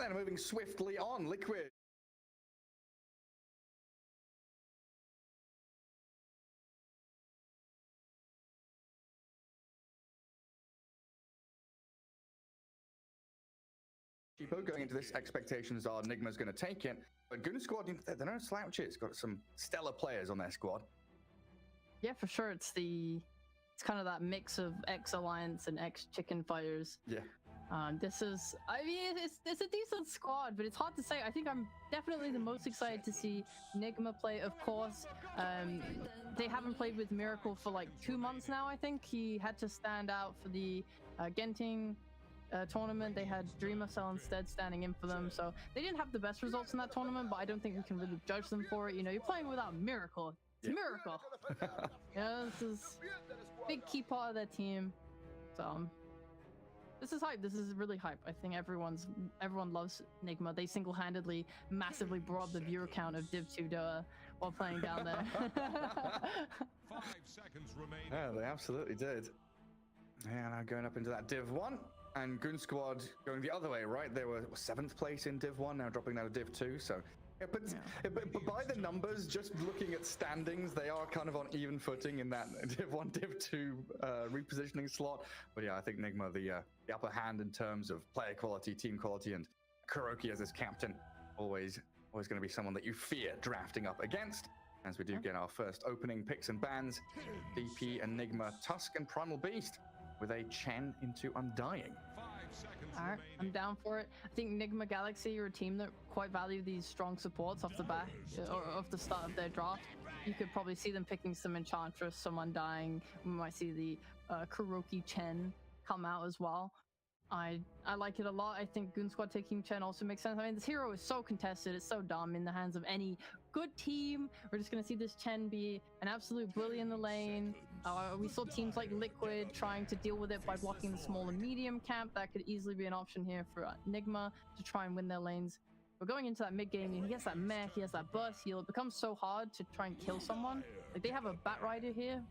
then, moving swiftly on, Liquid. Going into this, expectations are Nigma's going to take it, but Goonsquad, they're no slouches. It's got some stellar players on their squad. Yeah, for sure. It's kind of that mix of ex-Alliance and ex-Chicken fighters. Yeah. This is, I mean, it's a decent squad, but it's hard to say. I think I'm definitely the most excited to see Nigma play. Of course, they haven't played with Miracle for like 2 months now. I think he had to stand out for the Genting tournament. They had Dreamer Cell instead standing in for them, so they didn't have the best results in that tournament, but I don't think we can really judge them for it. You know, you're playing without Miracle. It's a miracle. Yeah, this is a big key part of their team. So this is hype. This is really hype. I think everyone loves Nigma. They single-handedly massively brought up the viewer count of Div 2 Dota while playing down there. 5 seconds remaining. Yeah, they absolutely did. Yeah, now going up into that Div 1. And Goonsquad going the other way, right? They were 7th place in Div 1, now dropping down to Div 2. So, yeah, but by the numbers, just looking at standings, they are kind of on even footing in that Div 1, Div 2 repositioning slot. But yeah, I think Nigma, the upper hand in terms of player quality, team quality, and Kuroki as his captain, always going to be someone that you fear drafting up against. As we do get our first opening picks and bans, DP and Nigma, Tusk and Primal Beast, with a Chen into Undying. 5 seconds All right, I'm down for it. I think Nigma Galaxy are a team that quite value these strong supports off the back, or off the start of their draft. You could probably see them picking some Enchantress, some Undying. We might see the Kuroki Chen come out as well. I like it a lot. I think Goonsquad taking Chen also makes sense. I mean, this hero is so contested. It's so dumb in the hands of any good team. We're just going to see this Chen be an absolute bully in the lane. We saw teams like Liquid trying to deal with it by blocking the small and medium camp. That could easily be an option here for Nigma to try and win their lanes. But going into that mid game, he has that mech, he has that burst heal. It becomes so hard to try and kill someone. Like, they have a Bat Rider here.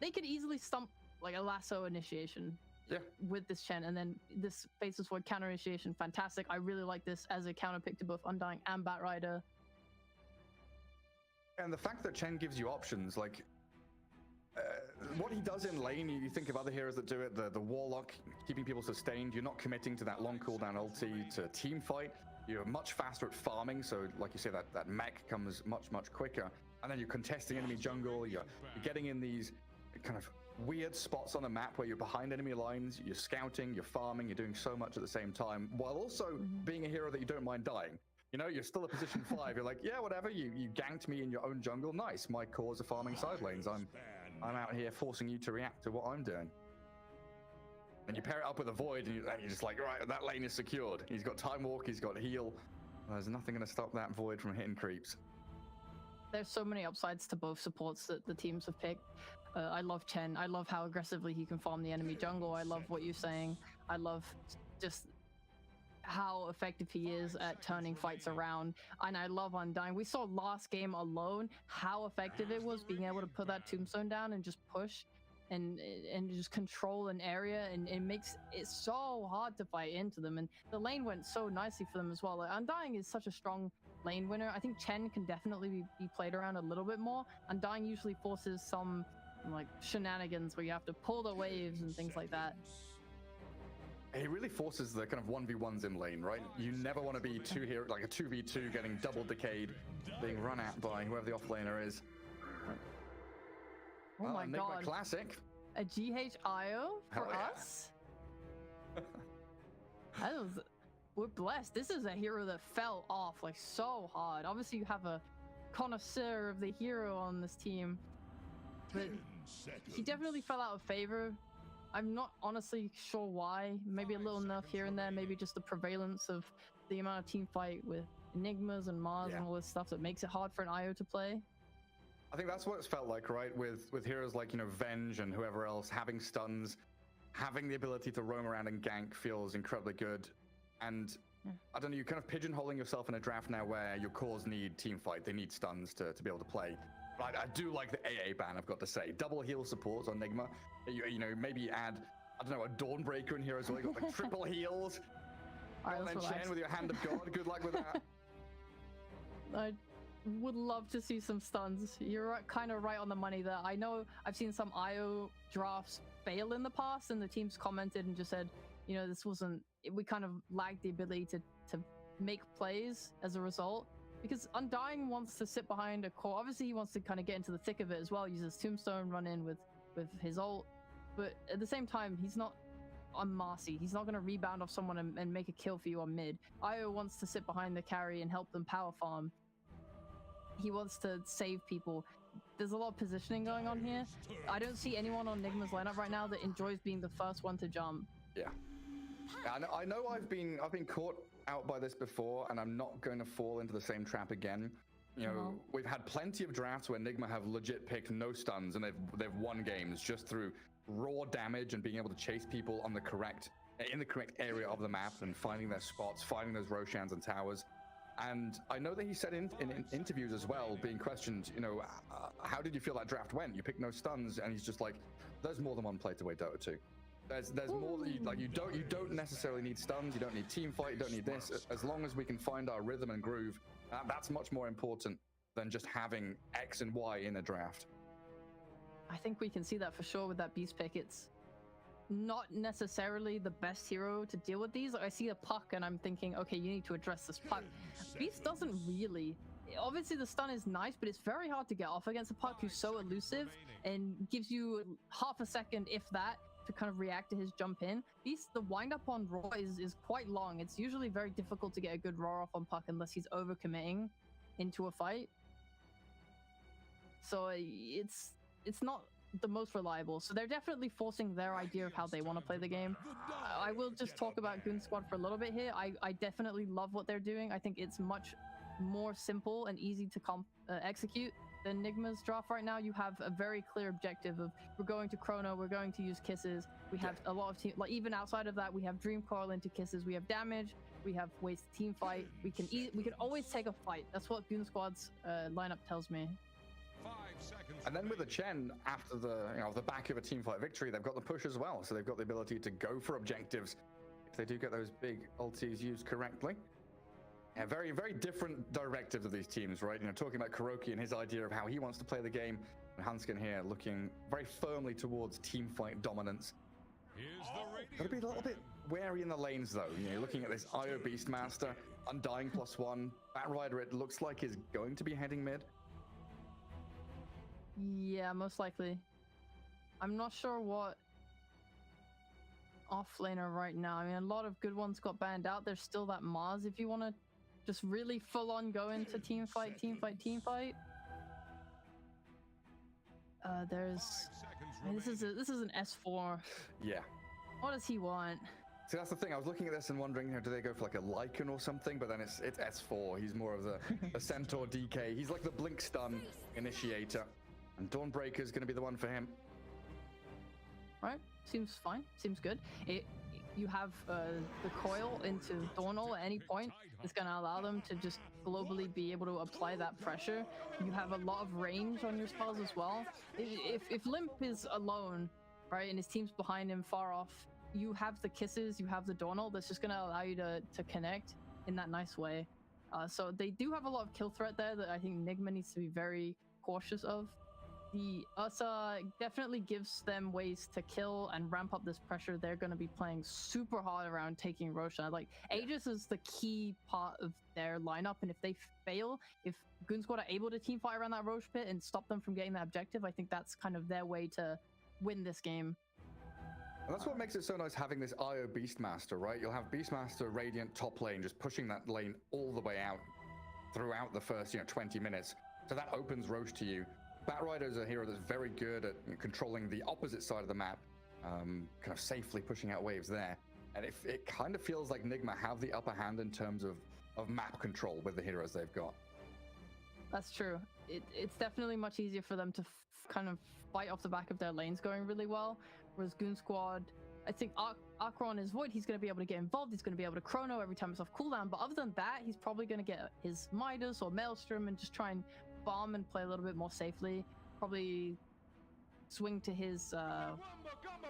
They could easily stump like a lasso initiation. Yeah. With this Chen, and then this Faceless Void counter initiation, fantastic. I really like this as a counter pick to both Undying and Bat Rider. And the fact that Chen gives you options, like what he does in lane, you think of other heroes that do it, the Warlock, keeping people sustained, you're not committing to that long cooldown ulti to team fight, you're much faster at farming, so like you say, that mech comes much quicker, and then you're contesting enemy jungle, you're getting in these kind of weird spots on the map where you're behind enemy lines, you're scouting, you're farming, you're doing so much at the same time, while also being a hero that you don't mind dying. You know, you're still at position 5. You're like, yeah, whatever. You ganked me in your own jungle. Nice. My cores are farming side lanes. I'm out here forcing you to react to what I'm doing. And you pair it up with a Void, and you're just like, right, that lane is secured. He's got Time Walk. He's got Heal. There's nothing going to stop that Void from hitting creeps. There's so many upsides to both supports that the teams have picked. I love Chen. I love how aggressively he can farm the enemy jungle. I love what you're saying. I love just how effective he is at turning fights around. And I love Undying. We saw last game alone how effective it was being able to put that tombstone down and just push and just control an area, and it makes it so hard to fight into them. And the lane went so nicely for them as well. Like, Undying is such a strong lane winner. I think Chen can definitely be played around a little bit more. Undying usually forces some like shenanigans where you have to pull the waves and things like that. He really forces the kind of 1v1s in lane, right? You never want to be like a 2v2 getting double decayed, being run at by whoever the offlaner is. Oh my god. Classic. A GHIO for yeah. us? We're blessed. This is a hero that fell off like so hard. Obviously you have a connoisseur of the hero on this team, but he definitely fell out of favor. I'm not honestly sure why. Maybe a little nerf here and there, maybe just the prevalence of the amount of team fight with Enigmas and Mars and all this stuff that makes it hard for an IO to play. I think that's what it's felt like, right? With heroes like, you know, Venge and whoever else having stuns, having the ability to roam around and gank feels incredibly good. And I don't know, you're kind of pigeonholing yourself in a draft now where your cores need team fight, they need stuns to be able to play. But I do like the AA ban, I've got to say. Double heal supports on Nigma. You know, maybe add, I don't know, a Dawnbreaker in here as well. You got like triple heals. Alright, and let's then relax. Chen with your hand of God. Good luck with that. I would love to see some stuns. You're kind of right on the money there. I know I've seen some IO drafts fail in the past, and the teams commented and just said, you know, this wasn't. We kind of lacked the ability to make plays as a result. Because Undying wants to sit behind a core. Obviously, he wants to kind of get into the thick of it as well. Use his tombstone, run in with his ult. But at the same time, he's not on Marcy. He's not going to rebound off someone and make a kill for you on mid. Io wants to sit behind the carry and help them power farm. He wants to save people. There's a lot of positioning going on here. I don't see anyone on Nigma's lineup right now that enjoys being the first one to jump. Yeah. I know I've been caught out by this before, and I'm not going to fall into the same trap again. You know, we've had plenty of drafts where Nigma have legit picked no stuns, and they've won games just through raw damage and being able to chase people on the correct area of the map and finding their spots, finding those Roshans and towers. And I know that he said in interviews as well, being questioned, you know, how did you feel that draft went? You picked no stuns, and he's just like, there's more than one play to play Dota 2. There's more that you don't necessarily need stuns, you don't need team fight, you don't need this. As long as we can find our rhythm and groove, that's much more important than just having X and Y in a draft. I think we can see that for sure with that Beast pick. It's not necessarily the best hero to deal with these. Like, I see a puck and I'm thinking, okay, you need to address this puck. Beast doesn't really. Obviously the stun is nice, but it's very hard to get off against a puck who's so elusive and gives you half a second, if that, to kind of react to his jump in. Beast, the wind up on Raw is quite long. It's usually very difficult to get a good Raw off on puck unless he's overcommitting into a fight. So it's not the most reliable. So they're definitely forcing their idea of how they want to play the game. I will just talk about Goonsquad for a little bit here. I definitely love what they're doing. I think it's much more simple and easy to execute than Nigma's draft right now. You have a very clear objective of, we're going to Chrono, we're going to use kisses. We have a lot of like even outside of that, we have Dream Coil into kisses, we have damage, we have ways to team fight. We can always take a fight. That's what Goonsquad's lineup tells me. 5 seconds. And then with the Chen, after the back of a team fight victory, they've got the push as well. So they've got the ability to go for objectives if they do get those big ultis used correctly. Yeah, very, very different directives of these teams, right? You know, talking about Kuroki and his idea of how he wants to play the game, and Hanskin here looking very firmly towards team fight dominance. Got to be a little bit wary in the lanes, though. You know, you're looking at this IO Beastmaster, Undying +1, Batrider. It looks like is going to be heading mid. Yeah, most likely. I'm not sure what offlaner right now. I mean, a lot of good ones got banned out. There's still that Mars if you want to just really full on go into team fight. I mean, this is an S4. Yeah. What does he want? See, that's the thing. I was looking at this and wondering, you know, do they go for like a Lycan or something? But then it's S4. He's more of a Centaur DK. He's like the Blink Stun initiator. And Dawnbreaker is going to be the one for him. Right, seems fine. Seems good. You have the coil into Dawnal at any point. It's going to allow them to just globally be able to apply that pressure. You have a lot of range on your spells as well. If Limp is alone, right, and his team's behind him far off, you have the kisses, you have the Dawnal. That's just going to allow you to connect in that nice way. So they do have a lot of kill threat there that I think Nigma needs to be very cautious of. The Ursa definitely gives them ways to kill and ramp up this pressure. They're going to be playing super hard around taking Roshan. Like, Aegis is the key part of their lineup, and if they fail, if Goonsquad are able to team fight around that Roche pit and stop them from getting that objective, I think that's kind of their way to win this game. And that's what makes it so nice having this IO Beastmaster, right? You'll have Beastmaster, Radiant, top lane, just pushing that lane all the way out throughout the first, 20 minutes. So that opens Roche to you. Batrider is a hero that's very good at controlling the opposite side of the map, kind of safely pushing out waves there. And it kind of feels like Nigma have the upper hand in terms of map control with the heroes they've got. That's true. It's definitely much easier for them to kind of fight off the back of their lanes going really well. Whereas Goonsquad, I think Akron is Void. He's going to be able to get involved. He's going to be able to chrono every time it's off cooldown. But other than that, he's probably going to get his Midas or Maelstrom and just try and bomb and play a little bit more safely. Probably swing to his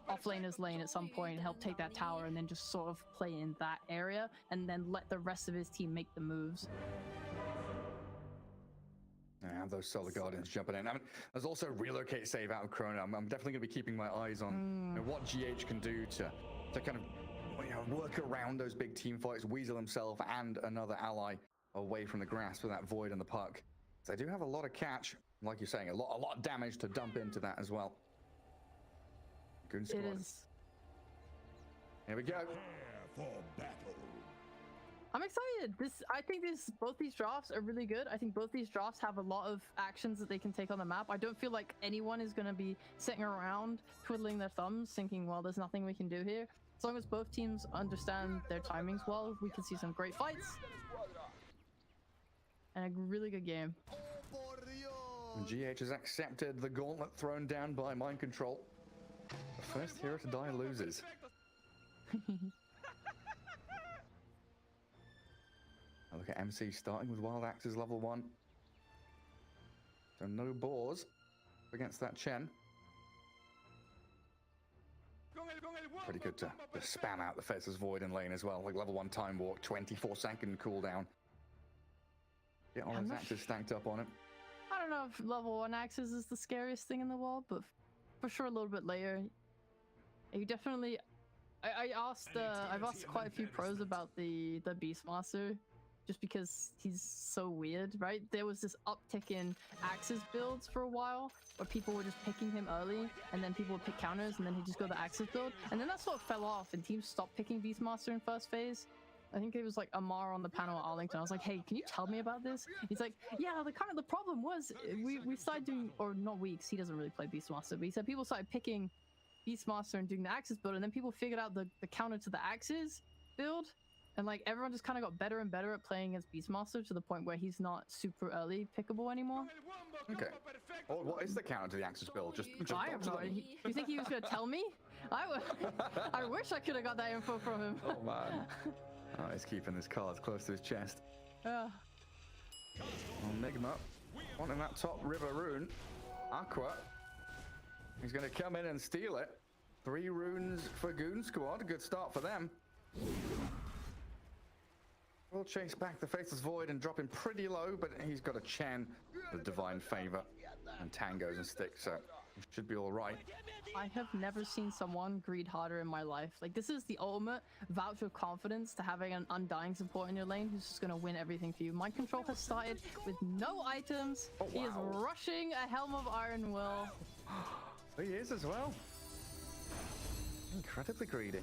offlaner's lane at some point, help take that tower, and then just sort of play in that area, and then let the rest of his team make the moves. Yeah, those Solar Guardians jumping in. I mean, there's also relocate save out of Chrono. I'm definitely going to be keeping my eyes on what GH can do to kind of work around those big team fights, weasel himself and another ally away from the grasp of that void and the puck. So they do have a lot of catch, like you're saying, a lot of damage to dump into that as well. Goonsquad. It is. Here we go. For battle. I'm excited. I think both these drafts are really good. I think both these drafts have a lot of actions that they can take on the map. I don't feel like anyone is going to be sitting around twiddling their thumbs thinking, well, there's nothing we can do here. As long as both teams understand their timings well, we can see some great fights and a really good game. And GH has accepted the gauntlet thrown down by Mind Control. The first hero to die loses. Look at MC starting with Wild Axes level 1. So no boars against that Chen. Pretty good to spam out the Faceless Void in lane as well. Like level 1 time walk, 24-second cooldown. Get all those axes stacked up on it. I don't know if level 1 axes is the scariest thing in the world, but for sure a little bit later. You definitely... I've asked quite a few pros about the Beastmaster, just because he's so weird, right? There was this uptick in Axis builds for a while, where people were just picking him early, and then people would pick counters, and then he'd just go the Axis build. And then that sort of fell off, and teams stopped picking Beastmaster in first phase. I think it was like Amar on the panel at Arlington. I was like, hey, can you tell me about this? He's like, yeah, the problem was we started doing, or not weeks, he doesn't really play Beastmaster, but he said people started picking Beastmaster and doing the Axis build, and then people figured out the counter to the Axis build, and like everyone just kind of got better and better at playing as Beastmaster to the point where he's not super early pickable anymore. Okay. Well, what is the counter to the Axis build? Just I have no idea. You think he was going to tell me? I wish I could have got that info from him. Oh man. Oh, he's keeping his cards close to his chest. Yeah. Well, Nigma wanting that top river rune. Aqua. He's going to come in and steal it. 3 runes for Goonsquad. Good start for them. We'll chase back the Faceless Void and drop him pretty low, but he's got a Chen, the Divine Favor, and Tangos and Sticks, so it should be all right. I have never seen someone greed harder in my life. Like, this is the ultimate voucher of confidence to having an undying support in your lane who's just going to win everything for you. Mind Control has started with no items. Oh, wow. He is rushing a Helm of Iron Will. He is as well. Incredibly greedy.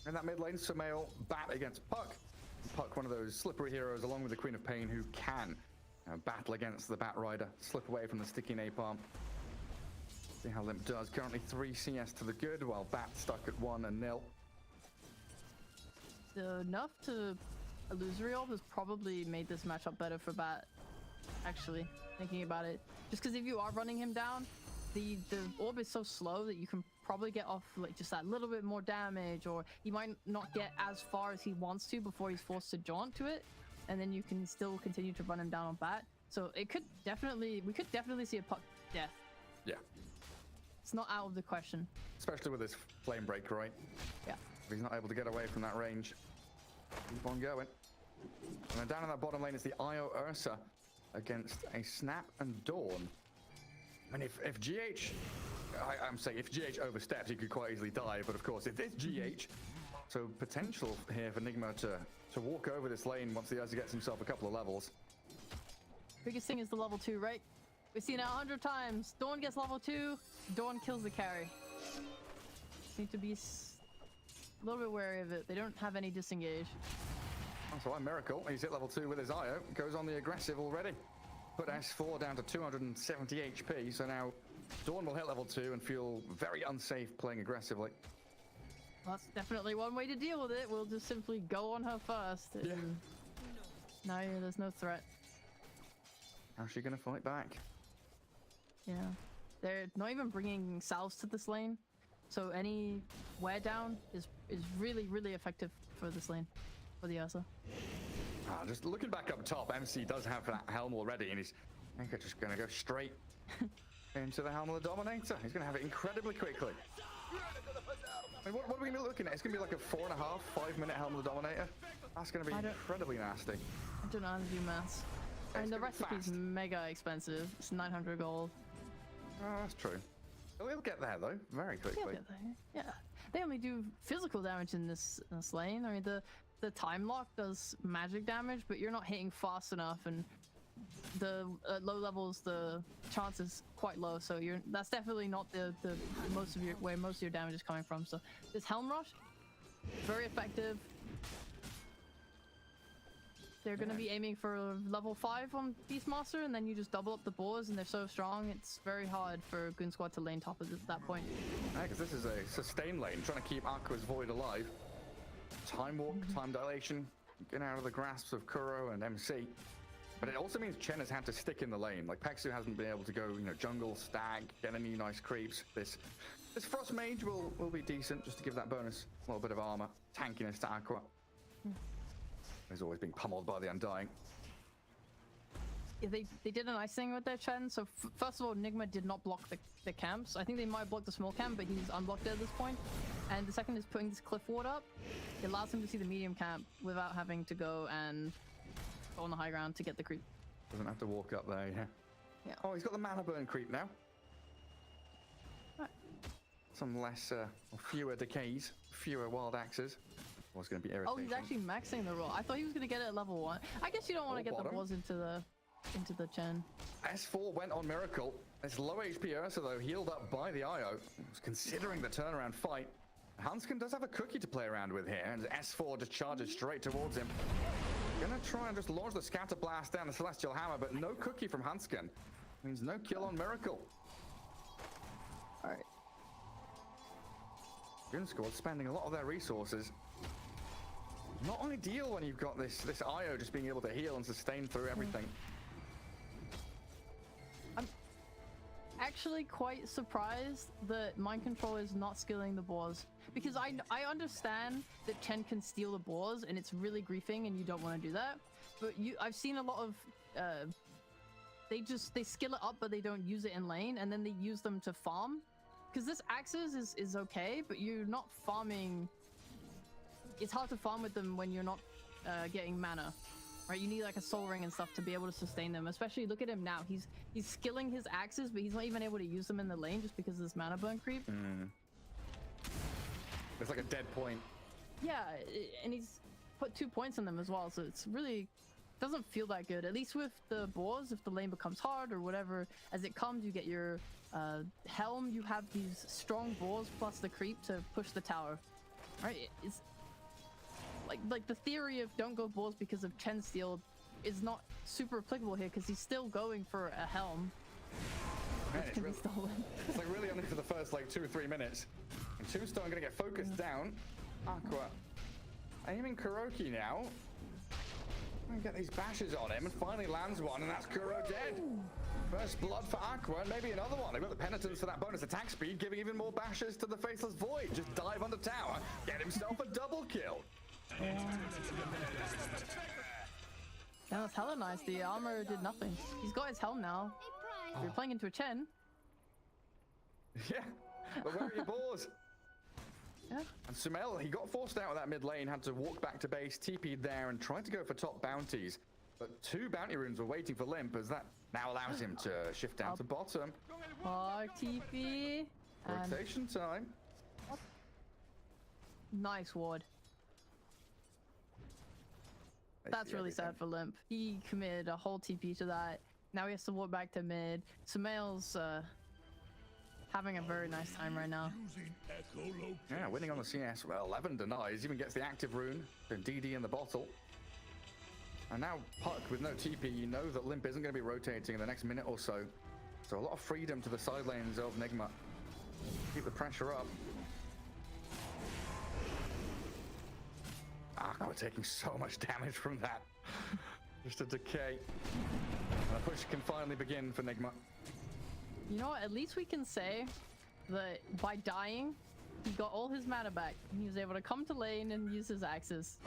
And that mid lane, Sumail, bat against Puck. Puck, one of those slippery heroes, along with the Queen of Pain, who can battle against the Bat Rider, slip away from the sticky napalm. See how Limp does. Currently 3 CS to the good, while Bat stuck at 1-0. The nerf to Illusory Orb has probably made this matchup better for Bat, actually, thinking about it. Just because if you are running him down, the orb is so slow that you can probably get off like just that little bit more damage, or he might not get as far as he wants to before he's forced to jaunt to it, and then you can still continue to run him down on Bat. So we could definitely see a Puck death. Yeah. It's not out of the question. Especially with this flame break, right? Yeah. If he's not able to get away from that range, keep on going. And then down in that bottom lane is the Io Ursa against a Snap and Dawn. I mean, if GH, I'm saying if GH oversteps, he could quite easily die, but of course, if it's GH, so potential here for Nigma to walk over this lane once the Ursa gets himself a couple of levels. Biggest thing is the level 2, right? We've seen it 100 times. Dawn gets level 2, Dawn kills the carry. Need to be a little bit wary of it. They don't have any disengage. That's why Miracle, he's hit level 2 with his Io, goes on the aggressive already. Put S4 down to 270 HP, so now Dawn will hit level 2 and feel very unsafe playing aggressively. Well, that's definitely one way to deal with it. We'll just simply go on her first. And yeah. Now there's no threat. How's she going to fight back? Yeah. They're not even bringing salves to this lane, so any wear down is really, really effective for this lane, for the Ursa. Just looking back up top, MC does have that helm already, and he's, I think, just going to go straight Into the Helm of the Dominator. He's going to have it incredibly quickly. I mean, what are we going to be looking at? It's going to be like a 4.5, 5 minute Helm of the Dominator. That's going to be incredibly nasty. I don't know how to do maths. And the recipe's mega expensive. It's 900 gold. Oh, that's true. We'll get there though, very quickly. Yeah, they only do physical damage in this lane. I mean, the time lock does magic damage, but you're not hitting fast enough, and the low levels the chance is quite low. So that's definitely not the where most of your damage is coming from. So this Helm Rush, very effective. They're going to be aiming for level 5 on Beastmaster, and then you just double up the boars, and they're so strong, it's very hard for Goonsquad to lane top at that point. Yeah, because this is a sustain lane, trying to keep Aqua's Void alive. Time walk, time dilation, getting out of the grasps of Kuro and MC. But it also means Chen has had to stick in the lane. Like, Pexu hasn't been able to go, jungle, stag, get any nice creeps. This Frost Mage will be decent, just to give that bonus, a little bit of armor, tankiness to Aqua. He's always being pummeled by the Undying. Yeah, they did a nice thing with their Chen. So first of all, Nigma did not block the camps. I think they might have blocked the small camp, but he's unblocked at this point. And the second is putting this cliff ward up. It allows him to see the medium camp without having to go and go on the high ground to get the creep. Doesn't have to walk up there, yeah. Oh, he's got the mana burn creep now. Right. Some less, fewer decays, fewer wild axes. Was going to be irritating. Oh, he's actually maxing the roll. I thought he was going to get it at level 1. I guess you don't want to get the balls into the Chen. S4 went on Miracle. It's low HP Ursa though, healed up by the IO. Considering the turnaround fight. Hanskin does have a cookie to play around with here, and S4 just charges straight towards him. Gonna try and just launch the Scatter Blast down the Celestial Hammer, but no cookie from Hanskin. Means no kill on Miracle. Alright. Goonsquad spending a lot of their resources. Not ideal when you've got this IO just being able to heal and sustain through everything. I'm actually quite surprised that Mind Control is not skilling the boars, because I understand that Chen can steal the boars and it's really griefing and you don't want to do that. But I've seen a lot of they skill it up but they don't use it in lane, and then they use them to farm. Because this Axes is okay, but you're not farming. It's hard to farm with them when you're not getting mana, right? You need like a soul ring and stuff to be able to sustain them. Especially look at him now. He's skilling his axes, but he's not even able to use them in the lane just because of this mana burn creep. It's like a dead point. Yeah, and he's put 2 points on them as well, so it's really doesn't feel that good. At least with the boars, if the lane becomes hard or whatever, as it comes, you get your helm. You have these strong boars plus the creep to push the tower, right? It's like the theory of don't go boars because of Chen steal is not super applicable here, because he's still going for a helm. Man, it's, really, it's like really only for the first like 2 or 3 minutes. And Tombstone gonna get focused down. Aqua aiming Kuroki now. And get these bashes on him and finally lands one, and that's Kuro dead. First blood for Aqua, and maybe another one. They've got the penitence for that bonus attack speed, giving even more bashes to the Faceless Void. Just dive under tower, get himself a double kill. That was hella nice. The armor did nothing. He's got his helm now. You're playing into a Chen. Yeah, but where are your boars? Yeah. And Sumail, he got forced out of that mid lane, had to walk back to base, TP'd there, and tried to go for top bounties. But 2 bounty runes were waiting for Limp, as that now allows him to shift down to bottom. TP. Rotation time. Nice ward. That's really sad for Limp. He committed a whole TP to that. Now he has to walk back to mid. Sumail's having a very nice time right now. Yeah, winning on the CS. Well, 11 denies, even gets the active rune, the DD in the bottle. And now Puck with no TP, you know that Limp isn't going to be rotating in the next minute or so. So a lot of freedom to the side lanes of Nigma. Keep the pressure up. Aqua taking so much damage from that. Just a decay. And the push can finally begin for Nigma. You know what? At least we can say that by dying, he got all his mana back. And he was able to come to lane and use his axes.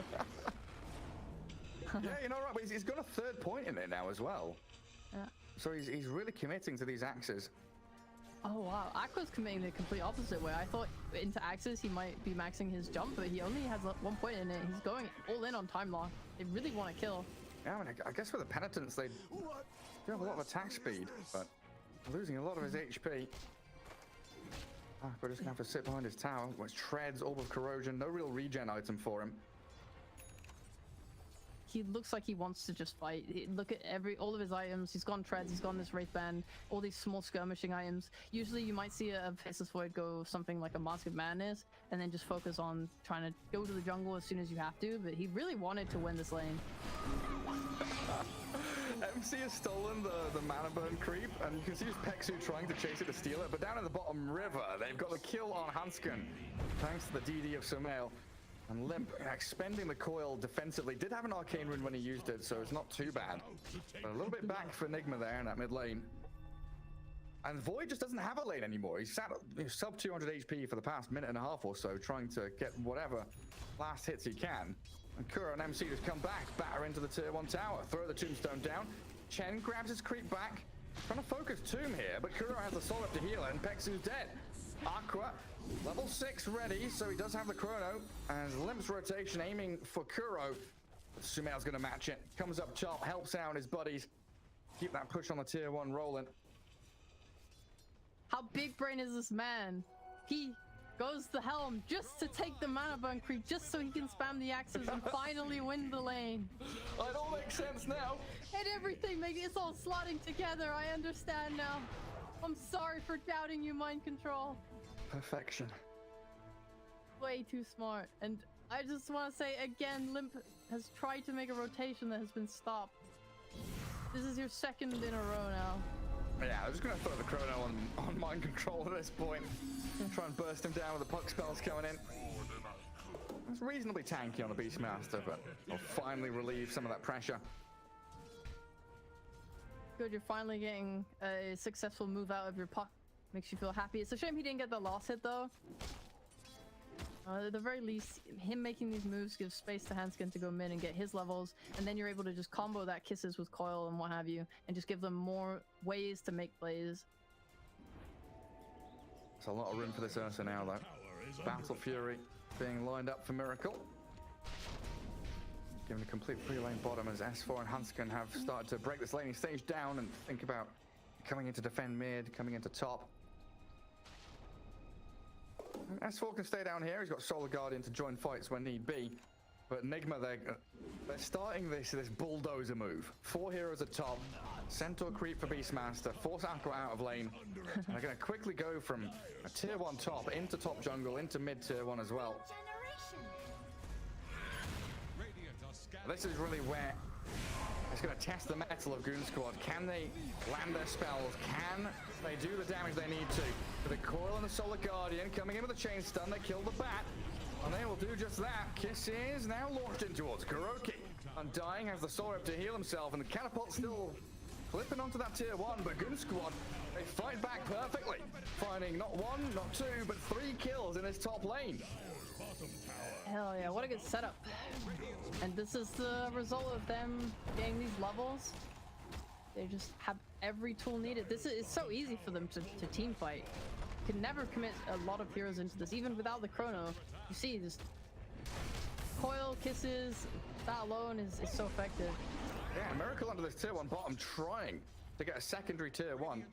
Yeah, you know, right, but he's got a 3rd point in it now as well. Yeah. So he's really committing to these axes. Oh wow, Aqua's committing the complete opposite way. I thought into Axis he might be maxing his jump, but he only has 1 point in it. He's going all in on time lock. They really want to kill. Yeah, I mean, I guess with the penitence, they do have a lot of attack speed, but losing a lot of his HP. Aqua just gonna have to sit behind his tower, which treads, Orb of Corrosion, no real regen item for him. He looks like he wants to just fight. Look at all of his items. He's gone treads, he's gone this Wraith Band, all these small skirmishing items. Usually you might see a Faceless Void go something like a Mask of Madness and then just focus on trying to go to the jungle as soon as you have to, but he really wanted to win this lane. MC has stolen the mana burn creep, and you can see his Pexu trying to chase it to steal it, but down in the bottom river, they've got the kill on Hansken, thanks to the DD of Sumail. And Limp, expending the coil defensively, did have an arcane rune when he used it, so it's not too bad. But a little bit back for Nigma there in that mid lane. And Void just doesn't have a lane anymore. He's sat sub 200 HP for the past minute and a half or so, trying to get whatever last hits he can. And Kuro and MC just come back, batter into the tier 1 tower, throw the tombstone down. Chen grabs his creep back, trying to focus Tomb here, but Kuro has the soul up to heal it, and Pexu's dead. Aqua, level 6 ready, so he does have the chrono, and Limp's rotation aiming for Kuro. Sumail's gonna match it, comes up top, helps out his buddies, keep that push on the tier 1 rolling. How big brain is this man? He goes the helm just to take the mana burn creep, just so he can spam the axes and finally win the lane. It all makes sense now. And everything it's all slotting together. I understand now. I'm sorry for doubting you, Mind Control. Perfection. Way too smart. And I just want to say again, Limp has tried to make a rotation that has been stopped. This is your second in a row now. Yeah, I'm just gonna throw the chrono on Mind Control at this point. Try and burst him down with the puck spells coming in. It's reasonably tanky on the Beastmaster, but I'll finally relieve some of that pressure. Good, you're finally getting a successful move out of your puck. Makes you feel happy. It's a shame he didn't get the last hit though. At the very least, him making these moves gives space to Hansken to go mid and get his levels, and then you're able to just combo that kisses with coil and what have you, and just give them more ways to make plays. There's a lot of room for this Ursa now though. Battle Fury being lined up for Miracle. Given a complete free lane bottom as S4 and Hansken have started to break this laning stage down and think about coming in to defend mid, coming into top. S4 can stay down here. He's got Solar Guardian to join fights when need be. But Nigma, they're starting this bulldozer move. 4 heroes at top, Centaur creep for Beastmaster, force Aqua out of lane. And they're going to quickly go from a tier 1 top into top jungle, into mid tier 1 as well. This is really where it's going to test the metal of Goonsquad. Can they land their spells? Can they do the damage they need to? With the coil and the Solar Guardian coming in with a chain stun, they kill the bat. And they will do just that. Kiss is now launched in towards Kuroki. Undying has the sword up to heal himself, and the catapult still flipping onto that tier 1, but Goonsquad, they fight back perfectly, finding not 1, not 2, but 3 kills in this top lane. Hell yeah, what a good setup. And this is the result of them getting these levels. They just have every tool needed. This is so easy for them to team fight. You can never commit a lot of heroes into this, even without the chrono. You see, this coil, kisses, that alone is so effective. Yeah, Miracle under this tier 1 bottom trying to get a secondary tier 1.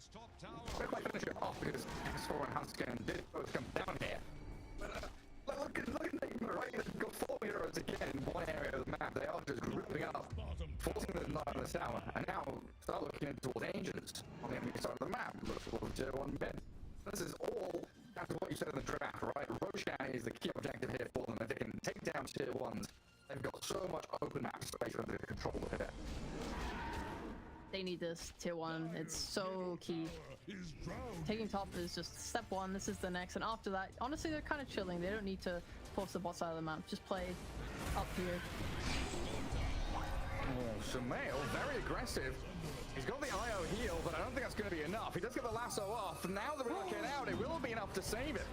We're quite finish it off because S4 and Hansken did both come down here. But look at Nigma, right? They've got 4 heroes again in one area of the map. They are just grouping up, forcing them to deny the tower, and now start looking towards Ancients on the enemy side of the map. Look towards tier 1 mid. This is all down to what you said in the draft, right? Roshan is the key objective here for them. If they can take down tier 1s, they've got so much open map space for them to control here. They need this tier 1. It's so key. Taking top is just step 1. This is the next, and after that, honestly, they're kind of chilling. They don't need to force the bot side of the map. Just play up here. Oh, Sumail, very aggressive. He's got the IO heal, but I don't think that's going to be enough. He does get the lasso off. Now the rocket out. It will be enough to save it.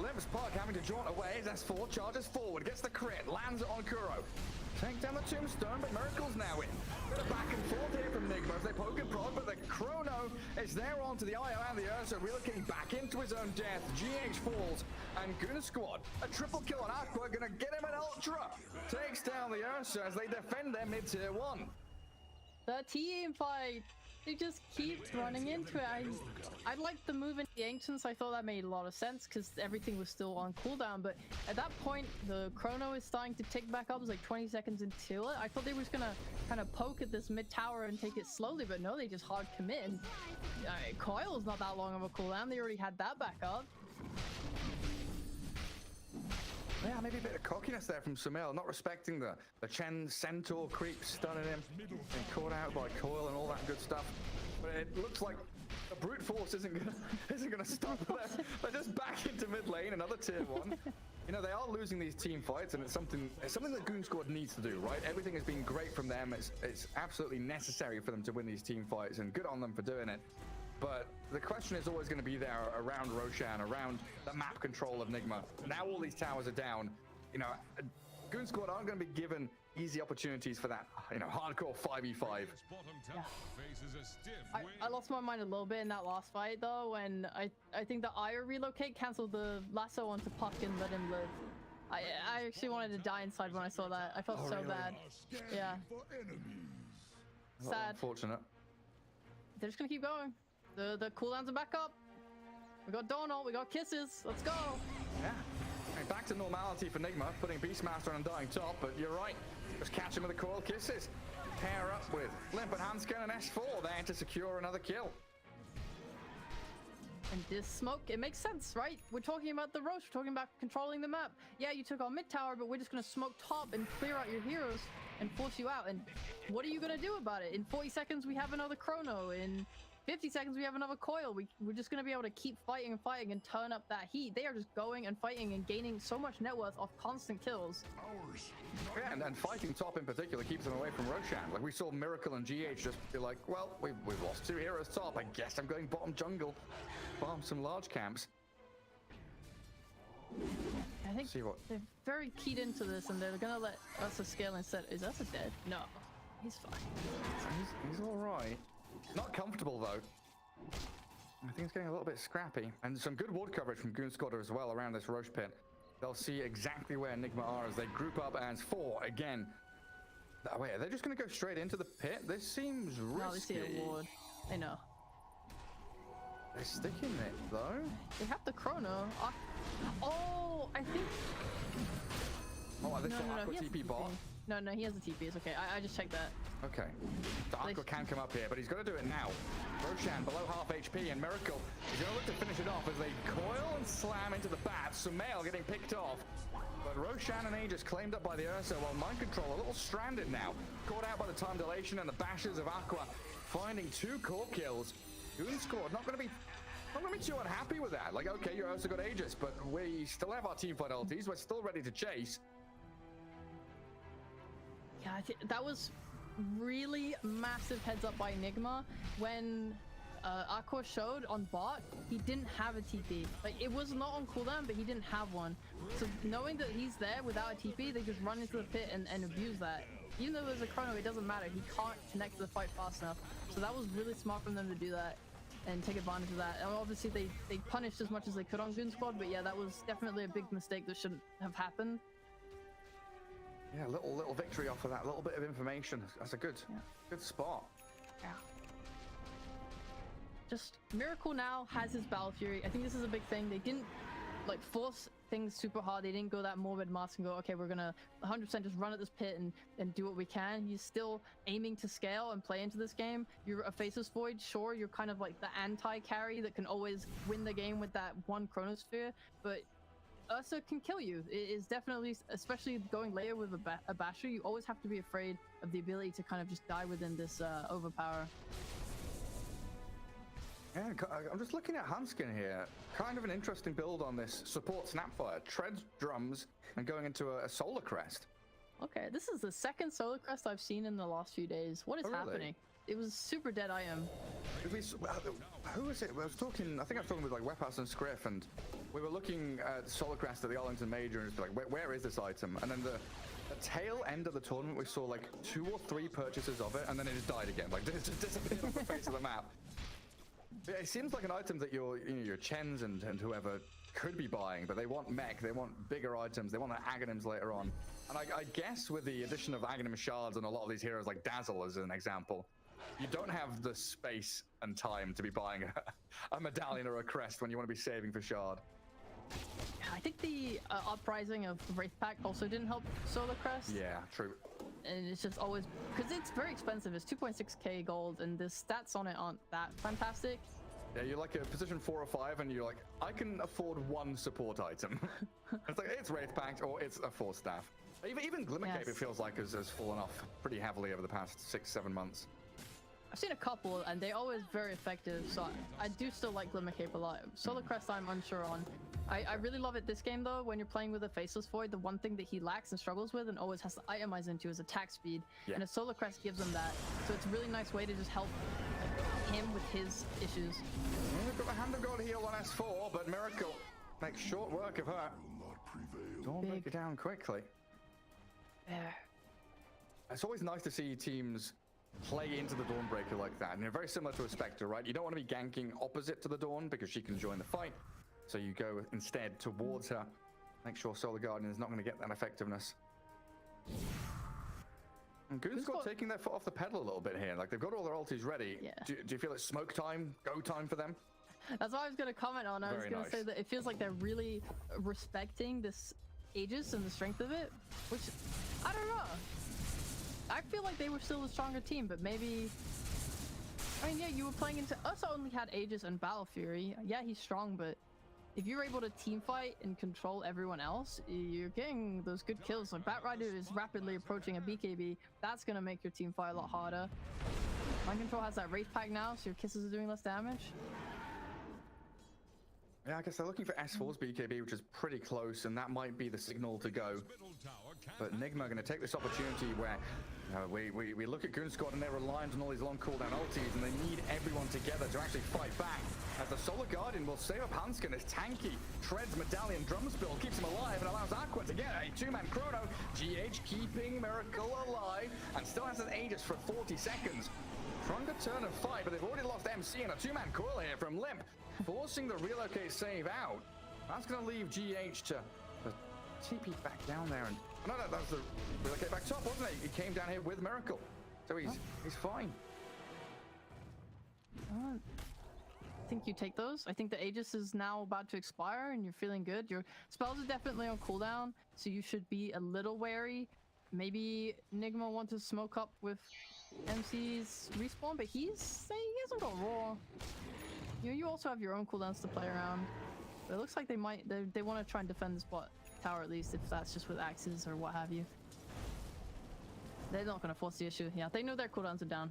Limp's Puck having to jaunt away as S4 charges forward, gets the crit, lands it on Kuro. Take down the tombstone, but Miracle's now in. Bit of back and forth here from Nigma as they poke and prod, but the Chrono is there onto the IO and the Ursa, relocating back into his own death. GH falls, and Goonsquad, a triple kill on Aqua, gonna get him an Ultra. Takes down the Ursa as they defend their mid-tier 1. The team fight. They just keep running into it. I liked the move in the Ancients. I thought that made a lot of sense because everything was still on cooldown. But at that point, the Chrono is starting to tick back up. It was like 20 seconds until it. I thought they were just gonna kind of poke at this mid tower and take it slowly, but no, they just hard commit. And Coil's not that long of a cooldown. They already had that back up. Yeah, maybe a bit of cockiness there from Sumail, not respecting the Chen Centaur creep, stunning him, and caught out by Coil and all that good stuff. But it looks like the brute force isn't gonna stop there. They're just back into mid lane, another tier 1. You know, they are losing these team fights, and it's something that Goonsquad needs to do, right? Everything has been great from them. It's absolutely necessary for them to win these team fights, and good on them for doing it. But the question is always going to be there around Roshan, around the map control of Nigma. Now all these towers are down. You know, Goonsquad aren't going to be given easy opportunities for that, you know, hardcore 5v5. I lost my mind a little bit in that last fight, though, when I think the Ire relocate canceled the lasso onto Puck and let him live. I actually wanted to die inside when I saw that. I felt so really? bad. Yeah. Sad. Unfortunate. They're just going to keep going. The cooldowns are back up. We got Donald, we got kisses. Let's go. Yeah. And back to normality for Nigma, putting Beastmaster on Undying top, but you're right. Just catch him with the coil kisses. Pair up with Limp and Hanskin and S4 there to secure another kill. And this smoke, it makes sense, right? We're talking about the Roche, we're talking about controlling the map. Yeah, you took on mid tower, but we're just gonna smoke top and clear out your heroes and force you out. And what are you gonna do about it? In 40 seconds, we have another Chrono. In 50 seconds, we have another Coil. We're just going to be able to keep fighting and fighting and turn up that heat. They are just going and fighting and gaining so much net worth off constant kills. Yeah, and fighting top in particular keeps them away from Roshan. Like, we saw Miracle and GH just be like, well, we've lost 2 heroes top. I guess I'm going bottom jungle. Farm some large camps. I think they're very keyed into this, and they're going to let Ursa scale instead. Is Ursa dead? No. He's fine. He's all right. Not comfortable though. I think it's getting a little bit scrappy, and some good ward coverage from Goonsquad as well around this Roche pit. They'll see exactly where Nigma are as they group up as 4 again. Wait, are they just going to go straight into the pit? This seems risky. No, they see a ward. I know. They're sticking it though. They have the Chrono. Oh, I think. Oh, they saw Aqua TP bot. No, he has a TP. It's okay. I just checked that. Okay. The Aqua can come up here, but he's got to do it now. Roshan below half HP, and Miracle is going to look to finish it off as they coil and slam into the bat. Sumail getting picked off. But Roshan and Aegis claimed up by the Ursa, while Mind Control a little stranded now. Caught out by the time dilation and the bashes of Aqua, finding 2 core kills. Goonsquad not going to be too unhappy with that. Like, okay, your Ursa got Aegis, but we still have our team fight ultis. We're still ready to chase. Yeah, that was really massive heads up by Nigma when Aqua showed on bot. He didn't have a TP. Like, it was not on cooldown, but he didn't have one. So knowing that he's there without a TP, they just run into the pit and abuse that. Even though there's a Chrono, it doesn't matter. He can't connect to the fight fast enough. So that was really smart from them to do that and take advantage of that. And obviously they punished as much as they could on Goonsquad, but yeah, that was definitely a big mistake that shouldn't have happened. Yeah, little victory off of that, little bit of information. That's a good spot. Yeah. Just Miracle now has his Battle Fury. I think this is a big thing. They didn't like force things super hard. They didn't go that morbid mask and go, okay, we're gonna 100% just run at this pit and do what we can. He's still aiming to scale and play into this game. You're a Faceless Void, sure, you're kind of like the anti-carry that can always win the game with that one Chronosphere, but Ursa can kill you. It is definitely, especially going later with a basher, you always have to be afraid of the ability to kind of just die within this overpower. Yeah, I'm just looking at Hanskin here. Kind of an interesting build on this support Snapfire. Treads drums and going into a Solar Crest. Okay, this is the second Solar Crest I've seen in the last few days. What is happening? it was super dead item. Who was it? I was talking. I think I was talking with like Webhouse and Scriff, and we were looking at Solarcrest at the Arlington Major, and it's like, where is this item? And then the tail end of the tournament, we saw like 2 or 3 purchases of it, and then it just died again. Like it just disappeared off the face of the map. But it seems like an item that your Chens and whoever could be buying, but they want mech, they want bigger items, they want the Aghanims later on. And I guess with the addition of Aghanim shards and a lot of these heroes like Dazzle as an example, you don't have the space and time to be buying a medallion or a crest when you want to be saving for shard. I think the uprising of Wraith Pack also didn't help Solar Crest. Yeah, true. And it's just always, because it's very expensive. It's 2.6k gold, and the stats on it aren't that fantastic. Yeah, you're like a position 4 or 5, and you're like, I can afford 1 support item. It's like, it's Wraith Pact or it's a 4 staff. Even Glimmercape, it feels like, has fallen off pretty heavily over the past 6-7 months. I've seen a couple, and they're always very effective, so I do still like Glimmercape a lot. Solar Crest I'm unsure on. I really love it this game, though. When you're playing with a Faceless Void, the one thing that he lacks and struggles with and always has to itemize into is attack speed. Yeah. And a Solar Crest gives him that, so it's a really nice way to just help him with his issues. We've got the Hand of God heal on S4, but Miracle makes short work of her. Don't break it down quickly. There. It's always nice to see teams play into the Dawnbreaker like that, and they're very similar to a Spectre, right? You don't want to be ganking opposite to the Dawn because she can join the fight, so you go instead towards her. Make sure Solar Guardian is not going to get that effectiveness. And Goonsquad taking their foot off the pedal a little bit here. Like, they've got all their ultis ready. Yeah. Do you feel it's smoke time, go time for them? That's what I was going to comment on. I was going to say that it feels like they're really respecting this Aegis and the strength of it, which, I don't know. I feel like they were still a stronger team, but maybe... I mean, yeah, you were playing into... Us only had Aegis and Battle Fury. Yeah, he's strong, but if you're able to team fight and control everyone else, you're getting those good kills. Like, Batrider is rapidly approaching a BKB. That's going to make your team fight a lot harder. Mind Control has that Wraith Pack now, so your kisses are doing less damage. Yeah, I guess they're looking for S4's BKB, which is pretty close, and that might be the signal to go. But Nigma are going to take this opportunity where we look at Goonsquad and they're reliant on all these long cooldown ultis, and they need everyone together to actually fight back. As the Solar Guardian will save up Hanskin as Tanky treads Medallion Drum Spill, keeps him alive, and allows Aqua to get a 2-man chrono. GH keeping Miracle alive, and still has an Aegis for 40 seconds. Trying to turn and fight, but they've already lost MC and a 2-man coil here from Limp, forcing the relocate save out. That's going to leave GH to TP back down there, and no, that was the relocate back top, wasn't it? He came down here with Miracle, so he's fine. I think you take those. I think the Aegis is now about to expire, and you're feeling good. Your spells are definitely on cooldown, so you should be a little wary. Maybe Nigma wants to smoke up with MC's respawn, but he hasn't got raw. You also have your own cooldowns to play around. But it looks like they want to try and defend this bot tower, at least, if that's just with axes or what have you. They're not going to force the issue. Yeah, they know their cooldowns are down.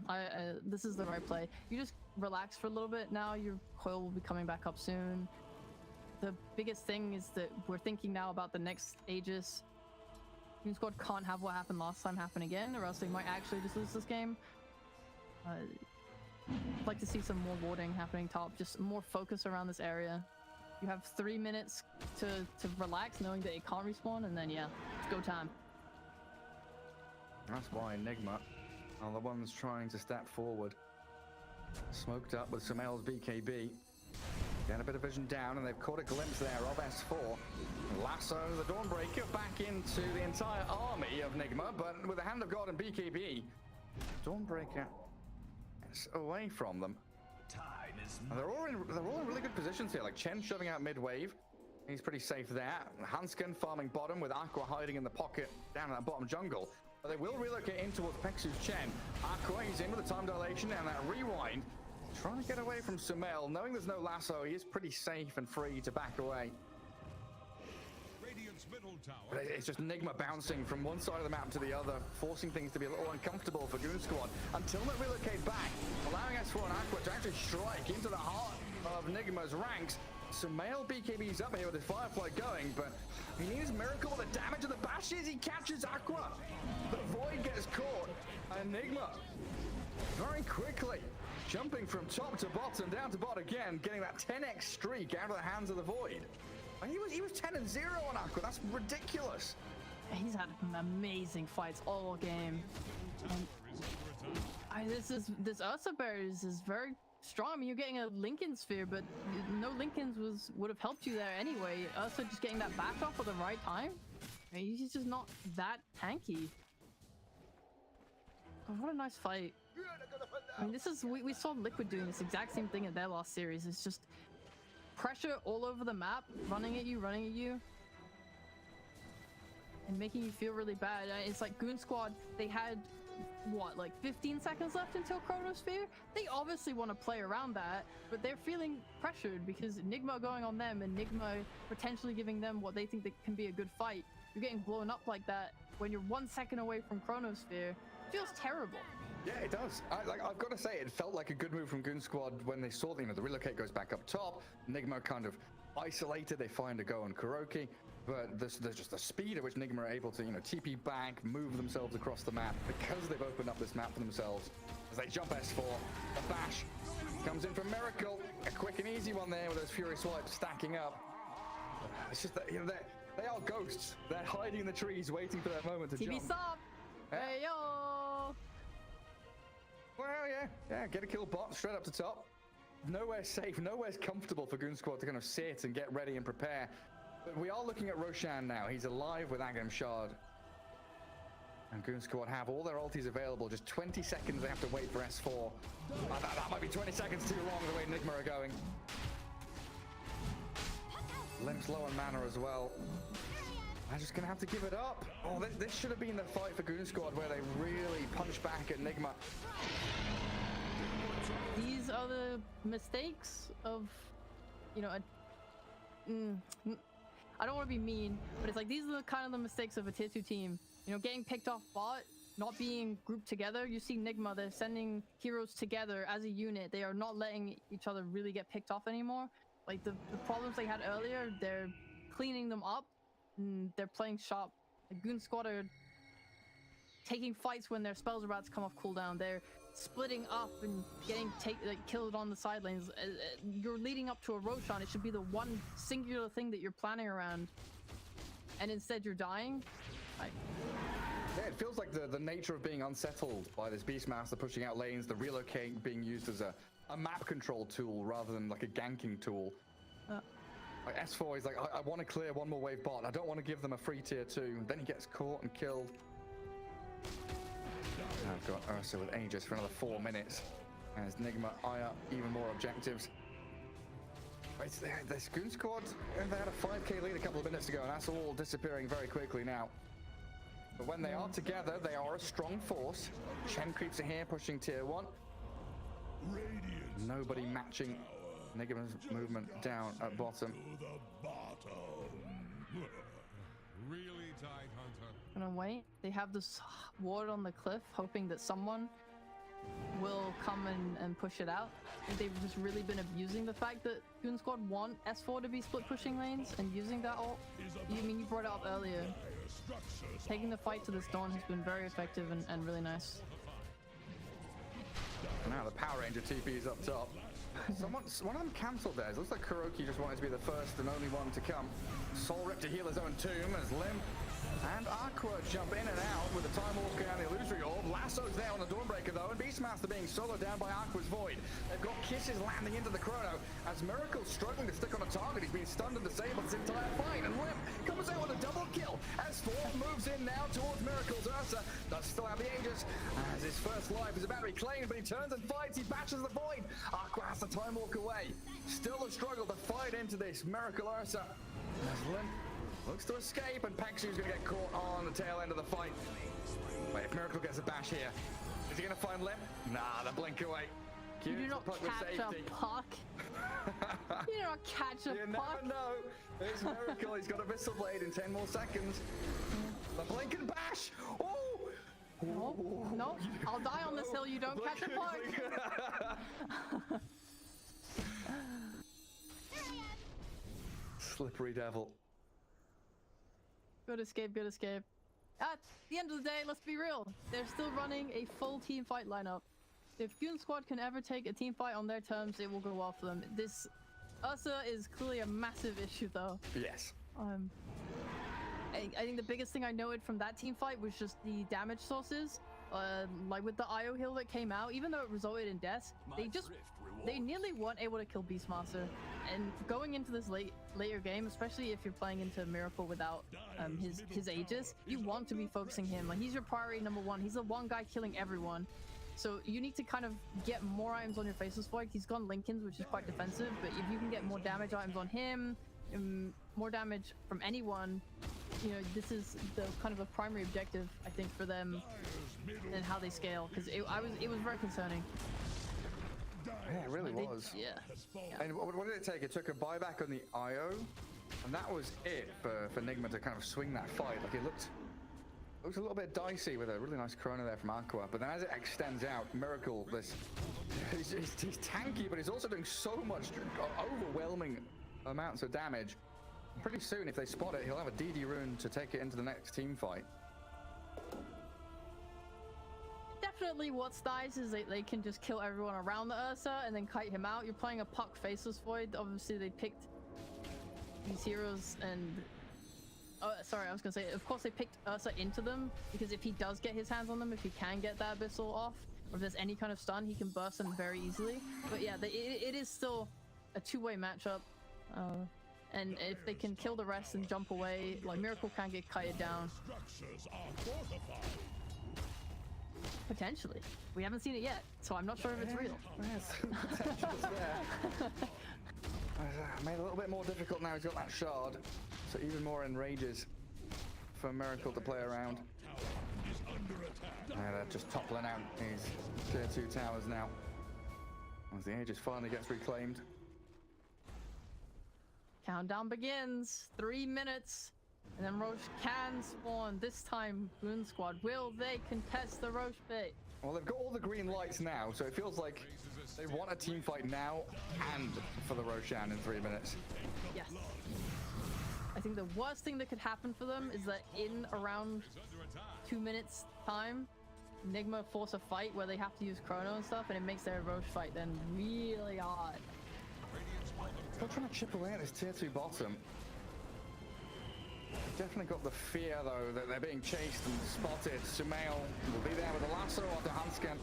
This is the right play. You just relax for a little bit now. Your coil will be coming back up soon. The biggest thing is that we're thinking now about the next Aegis. Goonsquad can't have what happened last time happen again, or else they might actually just lose this game. I'd like to see some more warding happening top, just more focus around this area. You have 3 minutes to relax, knowing that it can't respawn, and then yeah, it's go time. That's why Nigma are the ones trying to step forward. Smoked up with Sumail's BKB. Get a bit of vision down, and they've caught a glimpse there of S4. Lasso the Dawnbreaker back into the entire army of Nigma, but with the Hand of God and BKB, Dawnbreaker is away from them. And they're all in really good positions here. Like Chen shoving out mid-wave. He's pretty safe there. Hanskin farming bottom with Aqua hiding in the pocket down in that bottom jungle. But they will relocate in towards Pexu's Chen. Aqua, he's in with the time dilation and that rewind. Trying to get away from Sumail. Knowing there's no lasso, he is pretty safe and free to back away. But it's just Nigma bouncing from one side of the map to the other, forcing things to be a little uncomfortable for Goonsquad until they relocate back, allowing S4 and Aqua to actually strike into the heart of Nigma's ranks. Sumail BKB's up here with his Firefly going, but he needs Miracle. The damage of the bashes, he catches Aqua. The Void gets caught, and Nigma very quickly. Jumping from top to bottom, down to bot again, getting that 10x streak out of the hands of the Void. And he was 10-0 on Aqua. That's ridiculous. He's had amazing fights all game. And this Ursa Bear is very strong. I mean, you're getting a Lincoln Sphere, but no Lincolns would have helped you there anyway. Ursa just getting that back off at the right time. I mean, he's just not that tanky. Oh, what a nice fight. I mean, this is we saw Liquid doing this exact same thing in their last series. It's just pressure all over the map, running at you, and making you feel really bad. It's like Goonsquad, they had what, like 15 seconds left until Chronosphere? They obviously want to play around that, but they're feeling pressured because Nigma going on them and Nigma potentially giving them what they think that can be a good fight. You're getting blown up like that when you're 1 second away from Chronosphere. It feels terrible. Yeah, it does. I've got to say, it felt like a good move from Goonsquad when they saw, the relocate goes back up top. Nigma kind of isolated. They find a go on Kuroki, but there's just the speed at which Nigma are able to, TP back, move themselves across the map because they've opened up this map for themselves. As they jump S4, the bash comes in from Miracle. A quick and easy one there with those Fury swipes stacking up. It's just that, they are ghosts. They're hiding in the trees, waiting for that moment to TB jump. sub! Hey yo! Well, yeah, get a kill bot straight up to top. Nowhere safe, nowhere's comfortable for Goonsquad to kind of sit and get ready and prepare. But we are looking at Roshan now. He's alive with Agam Shard. And Goonsquad have all their ultis available. Just 20 seconds they have to wait for S4. That might be 20 seconds too long the way Nigma are going. Limp's low on mana as well. I'm just gonna have to give it up. Oh, this should have been the fight for Goonsquad where they really punch back at Nigma. These are the mistakes of, I don't want to be mean, but it's like these are the kind of the mistakes of a tier 2 team. Getting picked off bot, not being grouped together. You see Nigma, they're sending heroes together as a unit. They are not letting each other really get picked off anymore. Like the problems they had earlier, they're cleaning them up. They're playing sharp. The Goonsquad are taking fights when their spells are about to come off cooldown. They're splitting up and getting killed on the side lanes. You're leading up to a Roshan. It should be the one singular thing that you're planning around, and instead you're dying. Yeah, it feels like the nature of being unsettled by this Beastmaster pushing out lanes, the relocate being used as a map control tool rather than like a ganking tool. Like S4 is like, I want to clear one more wave bot. I don't want to give them a free tier 2. Then he gets caught and killed. Now I've got Ursa with Aegis for another 4 minutes. As Nigma eye up even more objectives. This Goonsquad, they had a 5k lead a couple of minutes ago, and that's all disappearing very quickly now. But when they are together, they are a strong force. Chen creeps are here, pushing tier 1. Nobody matching Nigma's movement down at bottom. Really tight, Hunter. Gonna wait. They have this ward on the cliff, hoping that someone will come and push it out. I think they've just really been abusing the fact that Goonsquad want S4 to be split pushing lanes and using that ult. You brought it up earlier. Taking the fight to this dawn has been very effective and really nice. Now the Power Ranger TP is up top. One of them cancelled theirs. Looks like Kuroki just wanted to be the first and only one to come. Soul Rip to heal his own tomb as Limp and Aqua jump in and out with the Time Walker and the Illusory Orb. Lasso's there on the Dawnbreaker though, and Beastmaster being soloed down by Aqua's Void. They've got kisses landing into the Chrono as Miracle's struggling to stick on a target. He's been stunned and disabled this entire fight, and Limp comes out with a double kill. S4 moves in now towards Miracle's Ursa. Does still have the Aegis as his first life is about to be claimed, but he turns and fights. He bashes the Void. Aqua has the Time Walk away. Still a struggle to fight into this Miracle Ursa as Limp looks to escape, and Paxu's going to get caught on the tail end of the fight. Wait, if Miracle gets a bash here, is he going to find Limp? Nah, the blink away. You do not catch a puck. You do not catch a puck. You never know. There's Miracle. He's got a Viscel Blade in 10 more seconds. The blink and bash. Oh! No, I'll die on this hill. You don't catch a puck. Slippery devil. Good escape, good escape. At the end of the day, let's be real. They're still running a full team fight lineup. if Goonsquad can ever take a team fight on their terms, it will go well for them. This Ursa is clearly a massive issue, though. Yes. I think the biggest thing I noted from that team fight was just the damage sources. Like with the IO heal that came out, even though it resulted in deaths, they nearly weren't able to kill Beastmaster. And going into this later game, especially if you're playing into Miracle without his Aegis, you want to be focusing him. Like, he's your priority number one. He's the one guy killing everyone. So you need to kind of get more items on your Faceless Void. He's gone Linken's, which is quite defensive, but if you can get more damage items on him, more damage from anyone, you know, this is the kind of a primary objective, I think, for them and how they scale, because it was very concerning. Yeah, it really was. Yeah. And what did it take? It took a buyback on the IO, and that was it for Nigma to kind of swing that fight. Like, it looked a little bit dicey with a really nice Corona there from Aqua, but then as it extends out, Miracle, he's tanky, but he's also doing so much overwhelming amounts of damage. Pretty soon, if they spot it, he'll have a DD rune to take it into the next team fight. Definitely what's nice is they can just kill everyone around the Ursa and then kite him out. You're playing a Puck Faceless Void. Obviously, they picked these heroes and... sorry, I was gonna say, of course they picked Ursa into them, because if he does get his hands on them, if he can get that Abyssal off, or if there's any kind of stun, he can burst them very easily. But yeah, it is still a two-way matchup. And if they can kill the rest and jump away, like, Miracle can get kited down. Potentially. We haven't seen it yet, so I'm not sure if it's real. Yes, potential's there. Made it a little bit more difficult now. He's got that shard, so even more enrages for Miracle to play around. And just toppling out his tier 2 towers now, as the Aegis finally gets reclaimed. Countdown begins. 3 minutes. And then Roche can spawn. This time, Goonsquad. Will they contest the Roche bait? Well, they've got all the green lights now, so it feels like they want a team fight now and for the Roshan in 3 minutes. Yes. I think the worst thing that could happen for them is that in around 2 minutes time, Nigma force a fight where they have to use Chrono and stuff, and it makes their Roche fight then really hard. Still trying to chip away at this tier 2 bottom. Definitely got the fear, though, that they're being chased and spotted. Sumail will be there with a lasso after Hanscan.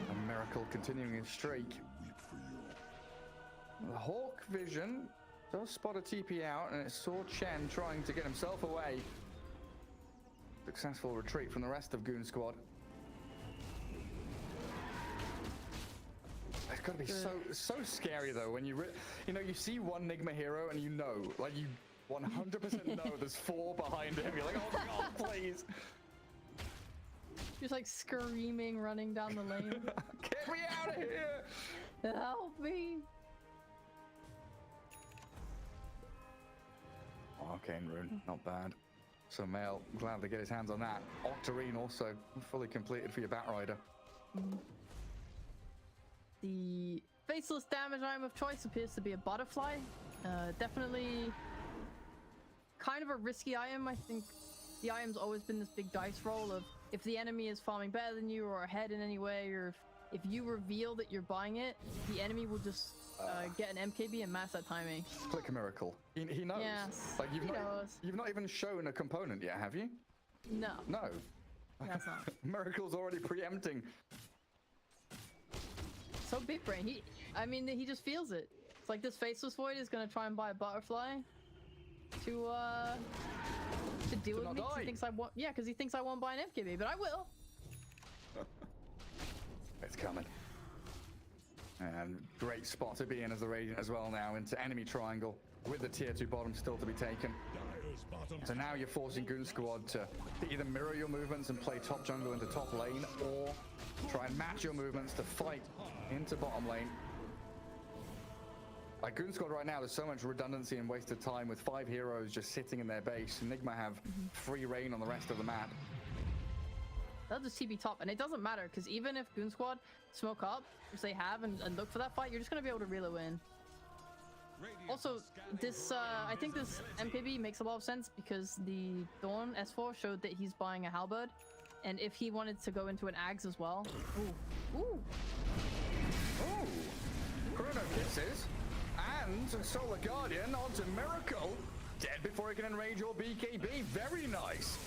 And Miracle continuing his streak. The Hawk Vision does spot a TP out, and it saw Chen trying to get himself away. Successful retreat from the rest of Goonsquad. It's got to be so scary, though, when you you see one Nigma hero and you know, like, you 100% know there's 4 behind him. You're like, oh my god, please. Just like screaming, running down the lane. Get me out of here! Help me! Arcane Rune, not bad. So Male, glad to get his hands on that. Octarine also fully completed for your Batrider. The faceless damage item of choice appears to be a butterfly. Definitely kind of a risky item. I think the item's always been this big dice roll of if the enemy is farming better than you or ahead in any way, or if you reveal that you're buying it, the enemy will just get an MKB and match that timing. Click a Miracle. He knows. Yes, like you've not even shown a component yet, have you? No. No. That's not. Miracle's already preempting. So big brain. He just feels it. It's like this faceless void is gonna try and buy a butterfly to deal with me. He thinks I won't. Yeah, because he thinks I won't buy an FKB, but I will. It's coming. And great spot to be in as the Radiant as well now into enemy triangle with the tier 2 bottom still to be taken. So now you're forcing Goonsquad to either mirror your movements and play top jungle into top lane, or try and match your movements to fight into bottom lane. Like Goonsquad right now, there's so much redundancy and wasted time with 5 heroes just sitting in their base. Nigma have free reign on the rest of the map. They'll just TP top, and it doesn't matter, because even if Goonsquad smoke up, which they have, and look for that fight, you're just going to be able to reel it in. Also, this I think this MKB makes a lot of sense because the Dawn S4 showed that he's buying a halberd, And if he wanted to go into an Ags as well. Ooh. Ooh. Oh, Chrono Kisses and Solar Guardian onto Miracle. Dead before he can enrage or BKB. Very nice.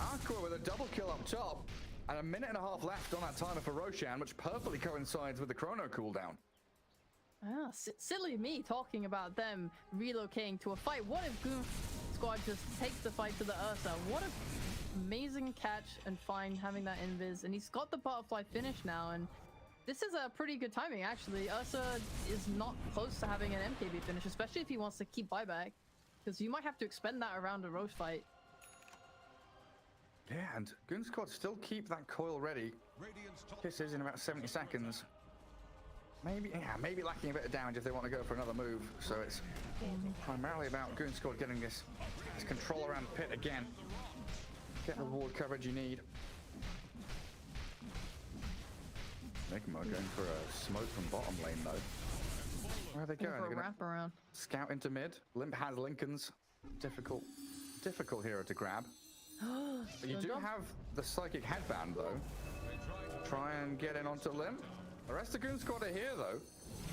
Aqua with a double kill up top. And a minute and a half left on that timer for Roshan, which perfectly coincides with the Chrono cooldown. Ah, silly me talking about them relocating to a fight. What if Goonsquad just takes the fight to the Ursa? What an amazing catch and find having that invis. And he's got the butterfly finish now. And this is a pretty good timing, actually. Ursa is not close to having an MKB finish, especially if he wants to keep buyback. Because you might have to expend that around a Roche fight. Yeah, and Goonsquad still keep that coil ready. Kisses in about 70 seconds. Maybe lacking a bit of damage if they want to go for another move. So it's primarily about Goonsquad getting this control around the pit again. Get the ward coverage you need. Nigma going for a smoke from bottom lane though. Where are they going? For a wrap around. Scout into mid. Limp has Lincoln's. Difficult hero to grab. But you do have the psychic headband though. Try and get in onto Limp. The rest of Goonsquad are here though.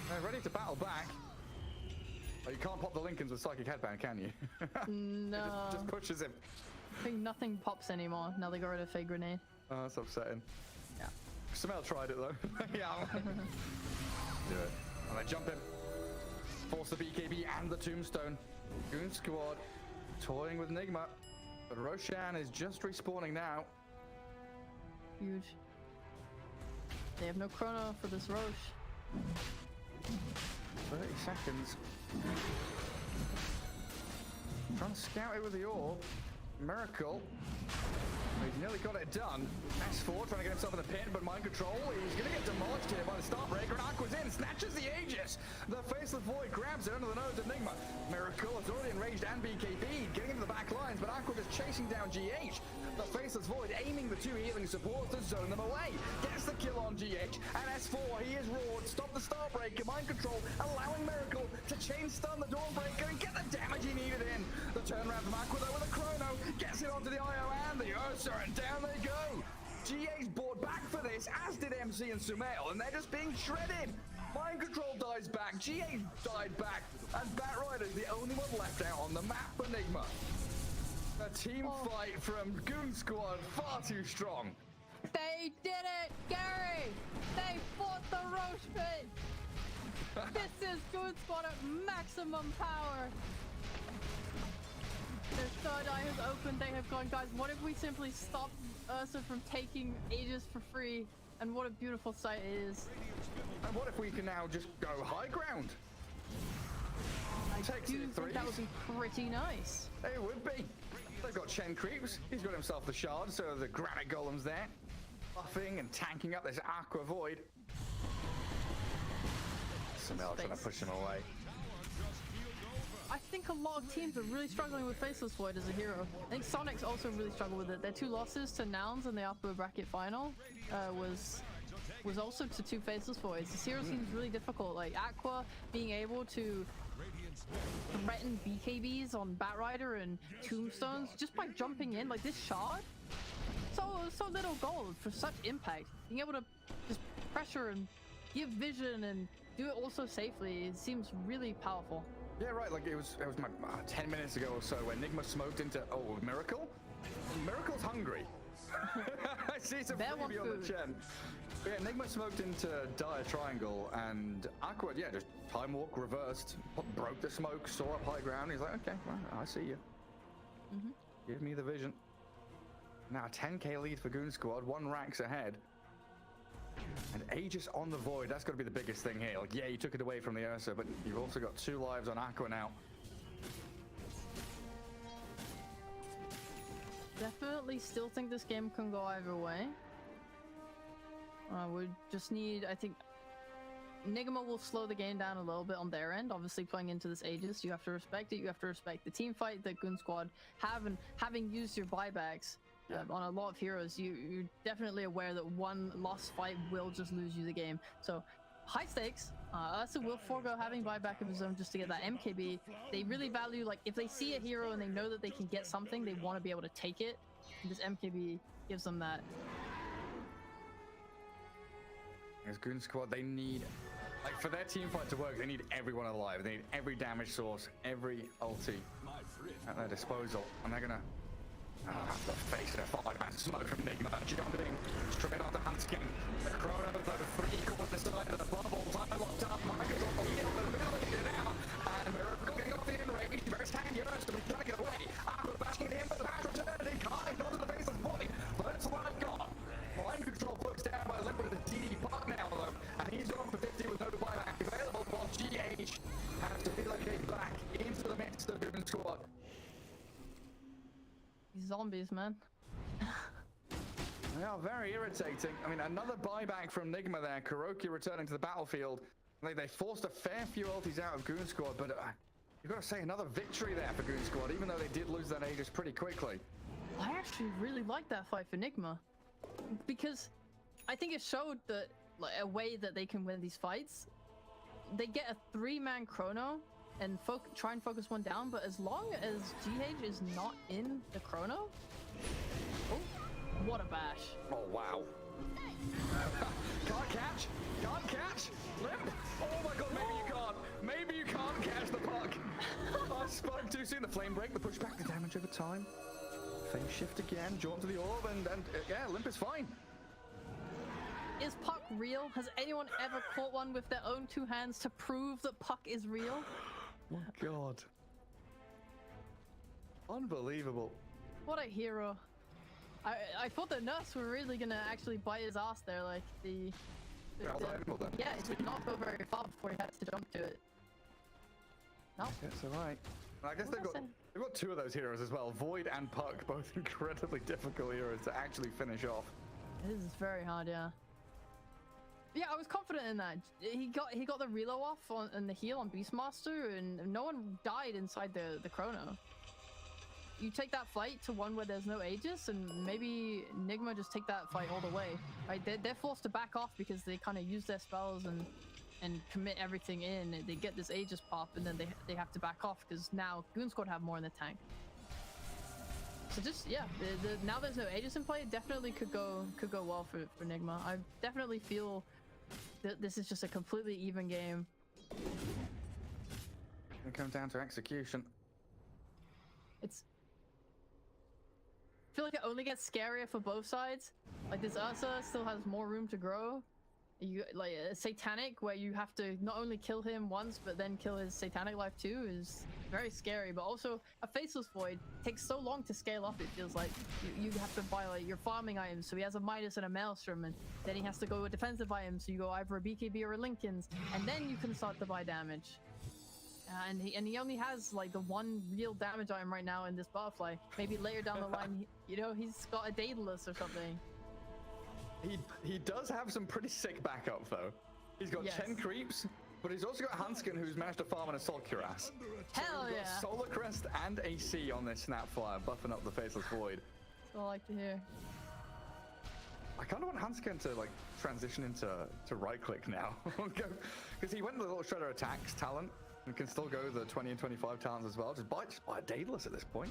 They're ready to battle back. Oh, you can't pop the Lincolns with psychic headband, can you? No. It just pushes him. I think nothing pops anymore. Now they got rid of Fake Grenade. Oh, that's upsetting. Yeah. Samel tried it though. Yeah. Do it. And they jump in. Force the BKB and the Tombstone. Goonsquad toying with Nigma. But Roshan is just respawning now. Huge. They have no chrono for this Roche. 30 seconds. Trying to scout it with the orb. Miracle. He's nearly got it done. S4 trying to get himself in the pin, but mind control. He's going to get demolished here by the Starbreaker, and Aqua's in, snatches the Aegis. The Faceless Void grabs it under the nose of Nigma. Miracle is already enraged and BKB, getting into the back lines, but Aqua just chasing down GH. The Faceless Void aiming the two healing supports to zone them away. Gets the kill on GH, and S4, he is roared. Stop the Starbreaker, mind control, allowing Miracle to chain stun the Dawnbreaker and get the damage he needed in. The turnaround from Aqua though with a chrono, gets it onto the IO and the Ursa, and down they go. GA's bought back for this, as did MC and Sumail, and they're just being shredded. Mind control dies back, GA died back, and Batrider's the only one left out on the map for Nigma. A team fight from Goonsquad, far too strong. They did it, Gary! They fought the Roche pit! This is Goonsquad at maximum power! Their third eye has opened, they have gone, guys, what if we simply stop Ursa from taking Aegis for free? And what a beautiful sight it is. And what if we can now just go high ground? I do think that would be pretty nice. It would be. They've got Chen creeps. He's got himself the shard, so the granite golems there. Buffing and tanking up this Aqua Void. Samel trying to push him away. I think a lot of teams are really struggling with Faceless Void as a hero. I think Sonic's also really struggled with it. Their two losses to Nouns in the upper bracket final was also to two Faceless Voids. This hero seems really difficult. Like Aqua being able to threaten BKBs on Batrider and Tombstones just by jumping in, like this shard. So little gold for such impact. Being able to just pressure and give vision and do it also safely, it seems really powerful. Yeah, right, like it was 10 minutes ago or so when Nigma smoked into, Miracle? Miracle's hungry. I see some freebie on the Chen. But yeah, Nigma smoked into Dire Triangle and Aqua, yeah, just time walk, reversed, broke the smoke, saw up high ground. He's like, okay, well, I see you. Give me the vision. Now 10k lead for Goonsquad, 1 ranks ahead. And Aegis on the Void, that's got to be the biggest thing here. Like, yeah, you took it away from the Ursa, but you've also got 2 lives on Aqua now. Definitely still think this game can go either way. We just need, I think, Nigma will slow the game down a little bit on their end. Obviously, playing into this Aegis, you have to respect it. You have to respect the team fight that Goonsquad have, and having used your buybacks on a lot of heroes, you're definitely aware that one lost fight will just lose you the game. So high stakes. Ursa will forego having buyback of his own just to get that MKB. They really value, like, if they see a hero and they know that they can get something, they want to be able to take it. And this MKB gives them that. As Goonsquad, they need, like, for their team fight to work, they need everyone alive. They need every damage source, every ulti at their disposal, and they're gonna have to face their 5-man smoke from Nigma, jumping straight onto Hanskin. The Chrono, though, 3 quarters side of the bubble, time locked up. Michael's on the heel, the middle here now, and Miracle getting off the enrage. Very tanky, Ernst, but he's trying to get away. Aqua bashing him, but the match return, he can't onto the face of the body, but it's what I've got. Mind control puts down by Limp with the TD puck now, though, and he's gone for 50 with no buyback available, while GH has to relocate back into the midst of Goonsquad. These zombies, man. They are very irritating. I mean, another buyback from Nigma there. Kuroki returning to the battlefield. They forced a fair few ultis out of Goonsquad, but you've got to say another victory there for Goonsquad, even though they did lose that Aegis pretty quickly. I actually really like that fight for Nigma, because I think it showed that, like, a way that they can win these fights. They get a 3-man chrono and try and focus one down, but as long as GH is not in the chrono, oh, what a bash! Oh wow! Can't catch! Can't catch! Limp! Oh my god! Maybe you can't! Maybe you can't catch the puck! I spoke too soon. The flame break, the pushback, the damage over time. Phase shift again, jaunt to the orb, and yeah, Limp is fine. Is Puck real? Has anyone ever caught one with their own 2 hands to prove that Puck is real? Oh god. Unbelievable. What a hero. I thought the nurse were really gonna actually bite his ass there, like yeah, it did not go very far before he had to jump to it. No. That's alright. I guess they've got 2 of those heroes as well. Void and Puck, both incredibly difficult heroes to actually finish off. This is very hard, yeah. Yeah, I was confident in that. He got the reload off on the heal on Beastmaster, and no one died inside the chrono. You take that fight to one where there's no Aegis, and maybe Nigma just take that fight all the way. Right? They're forced to back off because they kind of use their spells and commit everything in. They get this Aegis pop, and then they have to back off because now Goonsquad have more in the tank. So just, yeah, now there's no Aegis in play, it definitely could go well for Nigma. I definitely feel that this is just a completely even game. It comes down to execution. I feel like it only gets scarier for both sides. Like, this Ursa still has more room to grow. You like a Satanic where you have to not only kill him once but then kill his Satanic life too is very scary, but also a Faceless Void takes so long to scale up. It feels like you have to buy like your farming items, so he has a Midas and a Maelstrom, and then he has to go with defensive items, so you go either a BKB or a Linken's, and then you can start to buy damage. And he only has like the 1 real damage item right now in this butterfly. Maybe later down the line, you know, he's got a Daedalus or something. He does have some pretty sick backup though. He's got 10 creeps, but he's also got Hanskin, who's managed to farm an Assault Cuirass. Hell yeah! Solar Crest and AC on this Snapfire, buffing up the Faceless Void. That's what I like to hear. I kind of want Hanskin to like transition into right click now, because he went with the little Shredder attacks talent and can still go the 20 and 25 talents as well. Just buy a Daedalus at this point.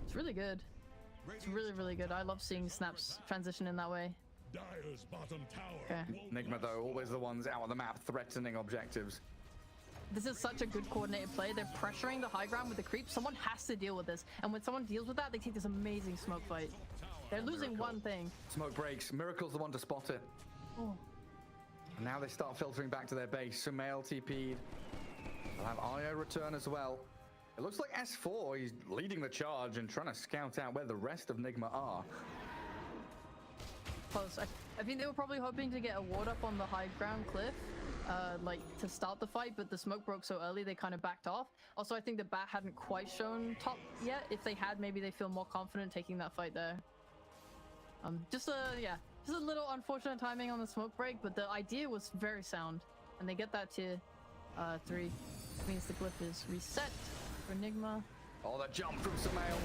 It's really good. It's really, really good. I love seeing Snaps transition in that way. Dire's bottom tower. Okay. Nigma though, always the ones out on the map threatening objectives. This is such a good coordinated play. They're pressuring the high ground with the creep. Someone has to deal with this. And when someone deals with that, they take this amazing smoke fight. They're losing one thing. Smoke breaks. Miracle's the one to spot it. Oh. And now they start filtering back to their base. Sumail TP'd. They'll have IO return as well. It looks like S4, he's leading the charge and trying to scout out where the rest of Nigma are. Close. I think they were probably hoping to get a ward up on the high ground cliff, like to start the fight, but the smoke broke so early they kind of backed off. Also, I think the bat hadn't quite shown top yet. If they had, maybe they feel more confident taking that fight there. Just a little unfortunate timing on the smoke break, but the idea was very sound, and they get that tier 3. That means the glyph is reset for Nigma. Oh, the jump from Sumail.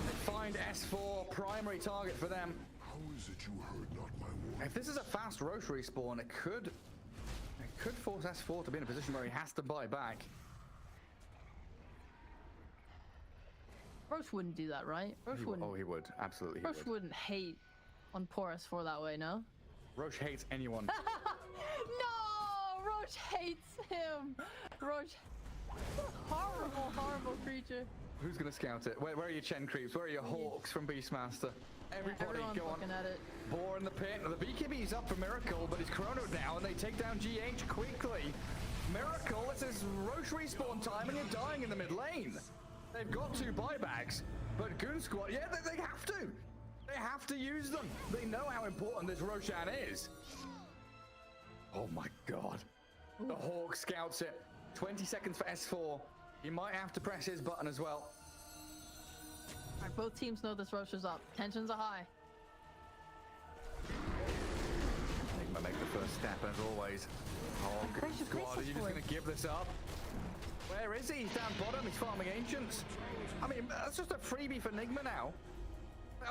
They find S4, primary target for them. How is it you heard not my warning? If this is a fast Roche respawn, it could force S4 to be in a position where he has to buy back. Roche wouldn't do that, right? Roche wouldn't. Oh, he would. Absolutely, he Roche would. wouldn't hate on poor S4 that way, no? Roche hates anyone. No! Roche hates him! Roche... Horrible, horrible creature. Who's gonna scout it? Where are your Chen creeps? Where are your hawks from Beastmaster? Everybody Everyone's go on. looking at it. Boar in the pit. The BKB's up for Miracle, but he's chronoed now, and they take down GH quickly. Miracle, this is Roche respawn time, and you're dying in the mid lane. They've got 2 buybacks, but Goonsquad, yeah, they have to. They have to use them. They know how important this Roshan is. Oh my god. The Hawk scouts it. 20 seconds for S4. He might have to press his button as well. Alright, both teams know this Roche is up. Tensions are high. Nigma make the first step as always. Oh, Gracious Goonsquad, are you just boy. going to give this up? Where is he? He's down bottom. He's farming Ancients. I mean, that's just a freebie for Nigma now.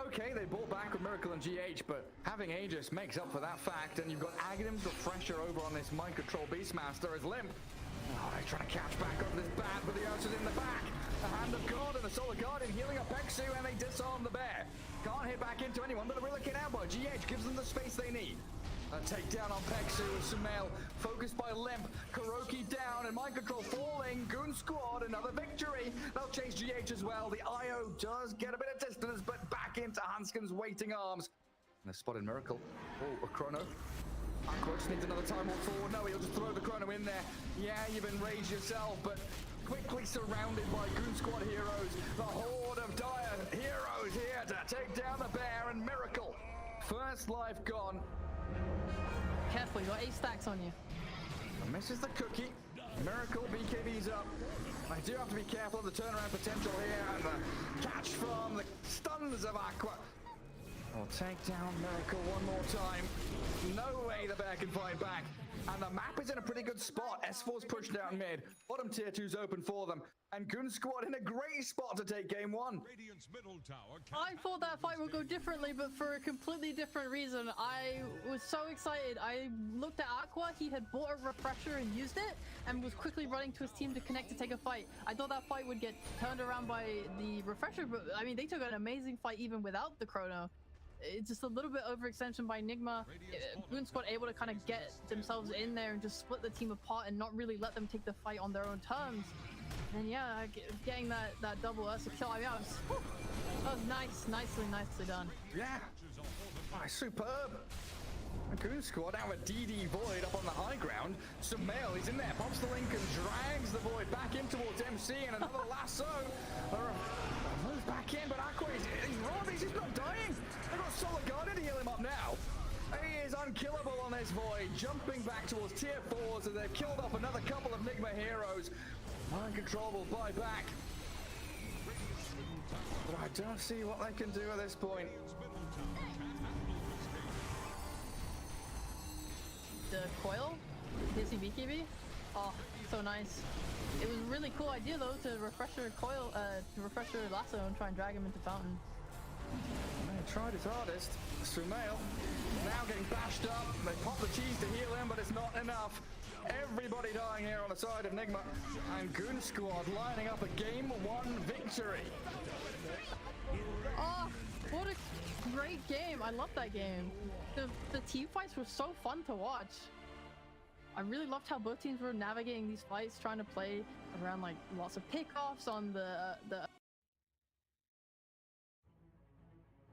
Okay, they bought back with Miracle and GH, but having Aegis makes up for that fact, and you've got Aghanim's Refresher over on this Mind Control Beastmaster as Limp. Oh, they're trying to catch back up this bat, but the Ursa's in the back. The Hand of God and the Solar Guardian healing up Pexu, and they disarm the bear. Can't hit back into anyone, but a Rillikin out by GH gives them the space they need. A takedown on Pexu with Sumail, focused by Limp. Kuroki down, and Mind Control falling. Goonsquad, another victory. They'll chase GH as well. The IO does get a bit of distance, but back into Hanskin's waiting arms. And a spotted Miracle. Oh, a chrono. Aqua just needs another time walk forward. No, he'll just throw the chrono in there. Yeah, you've enraged yourself, but quickly surrounded by Goonsquad heroes. The horde of dire heroes here to take down the bear, and Miracle. First life gone. Careful, you got 8 stacks on you. Misses the cookie. Miracle, BKB's up. I do have to be careful of the turnaround potential here, and the catch from the stuns of Aqua. We'll take down Miracle one more time. No way the bear can fight back. And the map is in a pretty good spot. S4's pushed down mid. Bottom tier 2's open for them. And Goonsquad in a great spot to take game 1. Radiant's middle tower I thought that fight would go differently, but for a completely different reason. I was so excited. I looked at Aqua. He had bought a refresher and used it, and was quickly running to his team to connect to take a fight. I thought that fight would get turned around by the refresher, but I mean, they took an amazing fight even without the chrono. It's just a little bit overextension by Nigma. Goonsquad able to kind of get themselves in there and just split the team apart and not really let them take the fight on their own terms. And yeah, getting that double Ursa kill, I mean, that was nice, nicely done. Yeah. Oh, superb. Goonsquad out with DD Void up on the high ground. Sumail, he's in there, pops the link and drags the Void back in towards MC, and another lasso. Moves back in, but Aqua, he's raw, he's not dying. They've got Solar Guardian to heal him up now. He is unkillable on this Void, jumping back towards tier 4s, as they've killed off another couple of Nigma heroes. Mind Control will buy back. But I don't see what they can do at this point. The coil, Dizzy BKB, oh, so nice. It was a really cool idea though to refresh your coil, to refresh your lasso and try and drag him into fountain. He tried his hardest. Sumail now getting bashed up. They pop the cheese to heal him, but it's not enough. Everybody dying here on the side of Nigma, and Goonsquad lining up a game 1 victory. Oh, what a great game. I love that game. The team fights were so fun to watch. I really loved how both teams were navigating these fights, trying to play around like lots of pickoffs on the